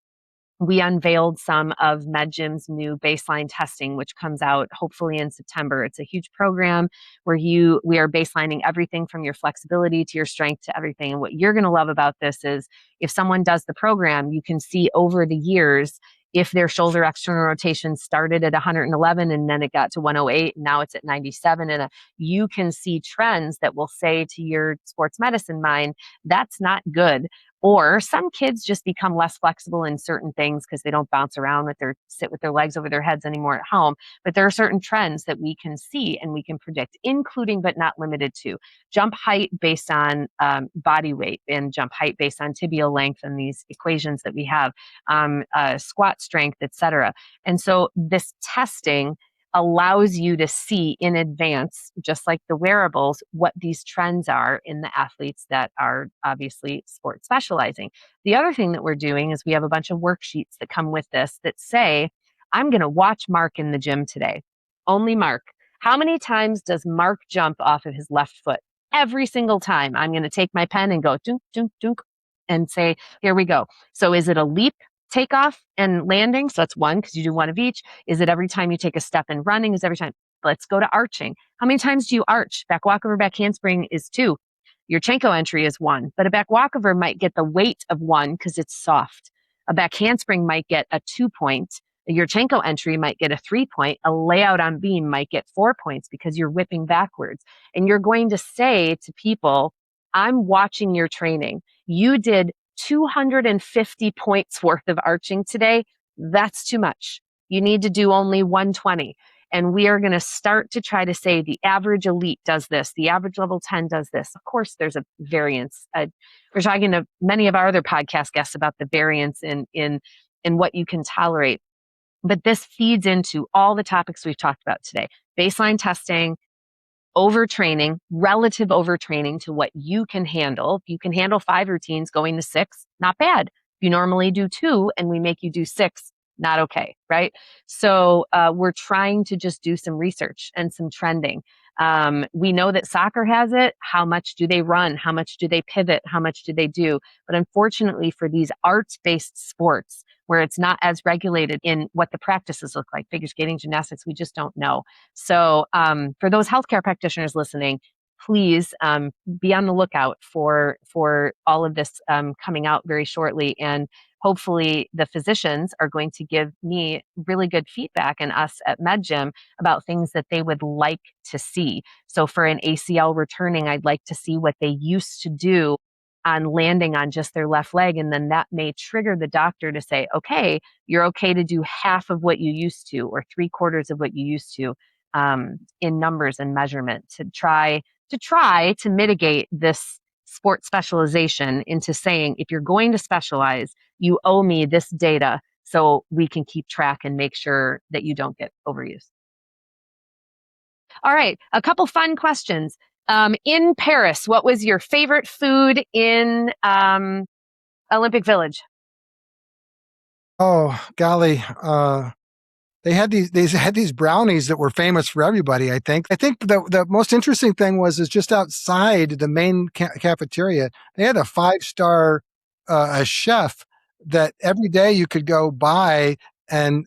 we unveiled some of MedGym's new baseline testing, which comes out hopefully in September. It's a huge program where we are baselining everything from your flexibility to your strength to everything. And what you're going to love about this is if someone does the program, you can see over the years if their shoulder external rotation started at 111 and then it got to 108 and now it's at 97, and you can see trends that will say to your sports medicine mind, that's not good. Or some kids just become less flexible in certain things because they don't bounce around sit with their legs over their heads anymore at home. But there are certain trends that we can see and we can predict, including but not limited to jump height based on body weight and jump height based on tibial length and these equations that we have, squat strength, etc. And so this testing allows you to see in advance, just like the wearables, what these trends are in the athletes that are obviously sport specializing. The other thing that we're doing is we have a bunch of worksheets that come with this that say, I'm going to watch Mark in the gym today. Only Mark. How many times does Mark jump off of his left foot? Every single time. I'm going to take my pen and go dunk, dunk, dunk, and say, here we go. So is it a leap, takeoff, and landing? So that's one, because you do one of each. Is it every time you take a step in running? Is every time? Let's go to arching. How many times do you arch? Back walkover, back handspring is 2. Your Chenko entry is 1, but a back walkover might get the weight of 1 because it's soft. A back handspring might get a 2 point. Your Chenko entry might get a 3 point. A layout on beam might get 4 points because you're whipping backwards. And you're going to say to people, I'm watching your training. You did 250 points worth of arching today. That's too much. You need to do only 120. And we are going to start to try to say the average elite does this, the average level 10 does this. Of course, there's a variance. We're talking to many of our other podcast guests about the variance in what you can tolerate. But this feeds into all the topics we've talked about today. Baseline testing, overtraining, relative overtraining to what you can handle. If you can handle 5 routines going to 6, not bad. If you normally do 2 and we make you do 6, not okay, right? So we're trying to just do some research and some trending. We know that soccer has it. How much do they run? How much do they pivot? How much do they do? But unfortunately for these arts-based sports, where it's not as regulated in what the practices look like, figure skating, gymnastics, we just don't know. So for those healthcare practitioners listening, please be on the lookout for all of this coming out very shortly. And hopefully the physicians are going to give me really good feedback and us at MedGym about things that they would like to see. So for an ACL returning, I'd like to see what they used to do on landing on just their left leg. And then that may trigger the doctor to say, okay, you're okay to do half of what you used to, or 3/4 of what you used to, in numbers and measurement to try to mitigate this sport specialization into saying, if you're going to specialize, you owe me this data so we can keep track and make sure that you don't get overused. All right, a couple fun questions. In Paris, what was your favorite food in Olympic Village? Oh, golly. They had these brownies that were famous for everybody, I think. I think the most interesting thing was just outside the main cafeteria, they had a 5-star a chef that every day you could go by and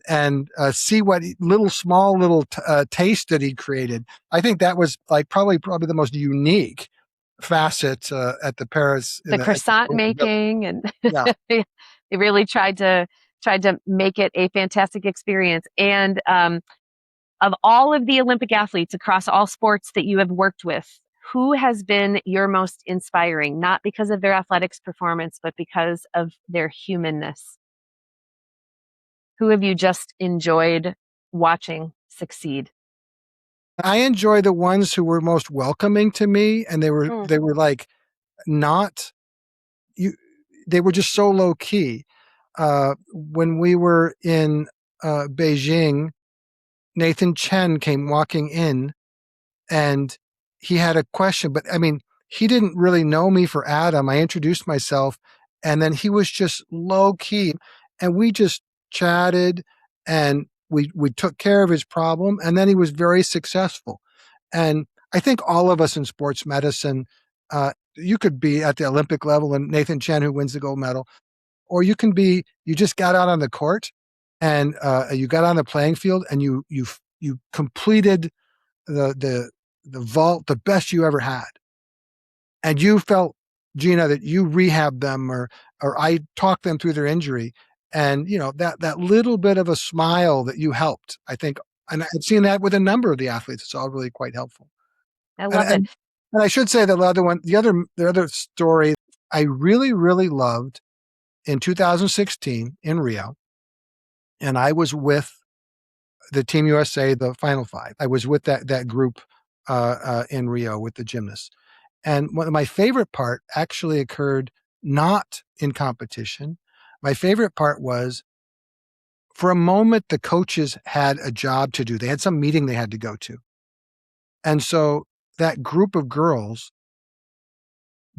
see what small little taste that he created. I think that was like probably the most unique facet at the Paris. The croissant making, and yeah. they really tried to make it a fantastic experience. And Of all of the Olympic athletes across all sports that you have worked with, who has been your most inspiring, not because of their athletics performance, but because of their humanness? Who have you just enjoyed watching succeed? I enjoy the ones who were most welcoming to me, and they were like not you. They were just so low key. When we were in Beijing, Nathan Chen came walking in, and he had a question, but I mean, he didn't really know me for Adam. I introduced myself, and then he was just low key, and we just chatted, and we took care of his problem, and then he was very successful. And I think all of us in sports medicine, you could be at the Olympic level and Nathan Chen, who wins the gold medal, or you can be, you just got out on the court and you got on the playing field and you completed the vault the best you ever had. And you felt, Gina, that you rehabbed them or I talked them through their injury. And you know, that little bit of a smile that you helped, I think, and I've seen that with a number of the athletes. It's all really quite helpful. I And love it. and, and I should say the other story I really, really loved in 2016 in Rio, and I was with the Team USA, the Final Five. I was with that group in Rio with the gymnasts. And one of my favorite part actually occurred not in competition. My favorite part was, for a moment, the coaches had a job to do. They had some meeting they had to go to. And so that group of girls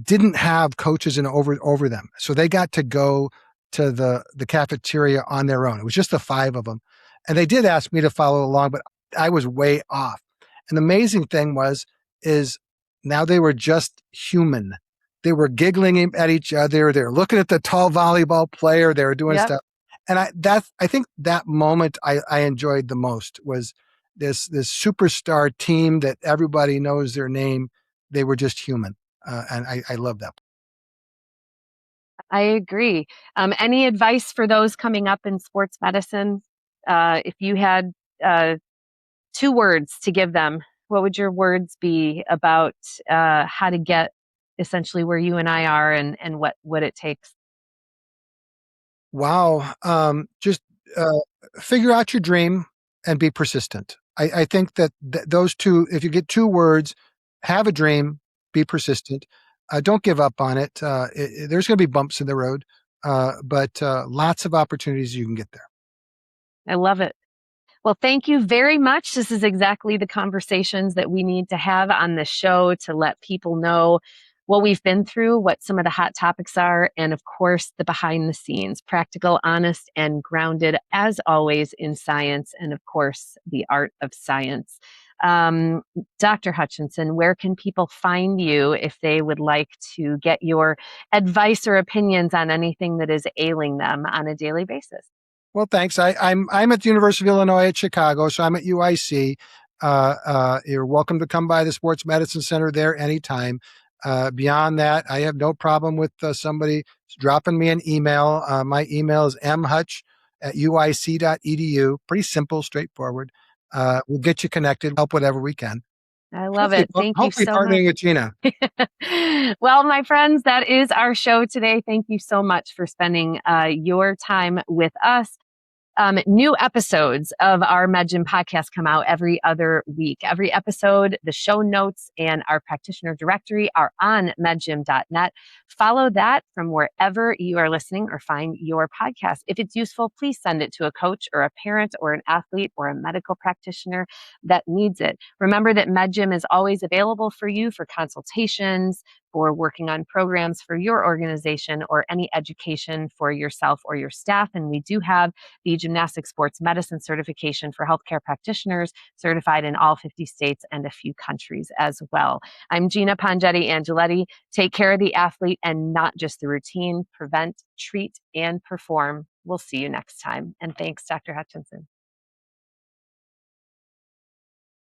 didn't have coaches over them. So they got to go to the cafeteria on their own. It was just the five of them. And they did ask me to follow along, but I was way off. And the amazing thing is now they were just human. They were giggling at each other. They were looking at the tall volleyball player. They were doing Yep. stuff. And I think that moment I enjoyed the most was this superstar team that everybody knows their name. They were just human. And I love that. I agree. Any advice for those coming up in sports medicine? If you had two words to give them, what would your words be about how to get essentially where you and I are and what it takes? Wow. Just uh, figure out your dream and be persistent. I think that those two, if you get two words, have a dream, be persistent. Don't give up on it. There's going to be bumps in the road, but lots of opportunities you can get there. I love it. Well, thank you very much. This is exactly the conversations that we need to have on the show to let people know what we've been through, what some of the hot topics are, and of course, the behind the scenes, practical, honest, and grounded, as always, in science, and of course, the art of science. Um, Dr. Hutchinson, where can people find you if they would like to get your advice or opinions on anything that is ailing them on a daily basis? Well, thanks. I'm at the University of Illinois at Chicago, so I'm at UIC. You're welcome to come by the Sports Medicine Center there anytime. Beyond that, I have no problem with somebody dropping me an email. My email is mhutch@uic.edu. Pretty simple, straightforward. We'll get you connected, help whatever we can. I love it. Thank you Hopefully so much. partnering with Gina. Well, my friends, that is our show today. Thank you so much for spending your time with us. New episodes of our MedGym podcast come out every other week. Every episode, the show notes and our practitioner directory are on medgym.net. Follow that from wherever you are listening or find your podcast. If it's useful, please send it to a coach or a parent or an athlete or a medical practitioner that needs it. Remember that MedGym is always available for you for consultations, for working on programs for your organization, or any education for yourself or your staff. And we do have the gymnastic sports medicine certification for healthcare practitioners, certified in all 50 states and a few countries as well. I'm Gina Angeletti. Take care of the athlete and not just the routine. Prevent, treat, and perform. We'll see you next time. And thanks, Dr. Hutchinson.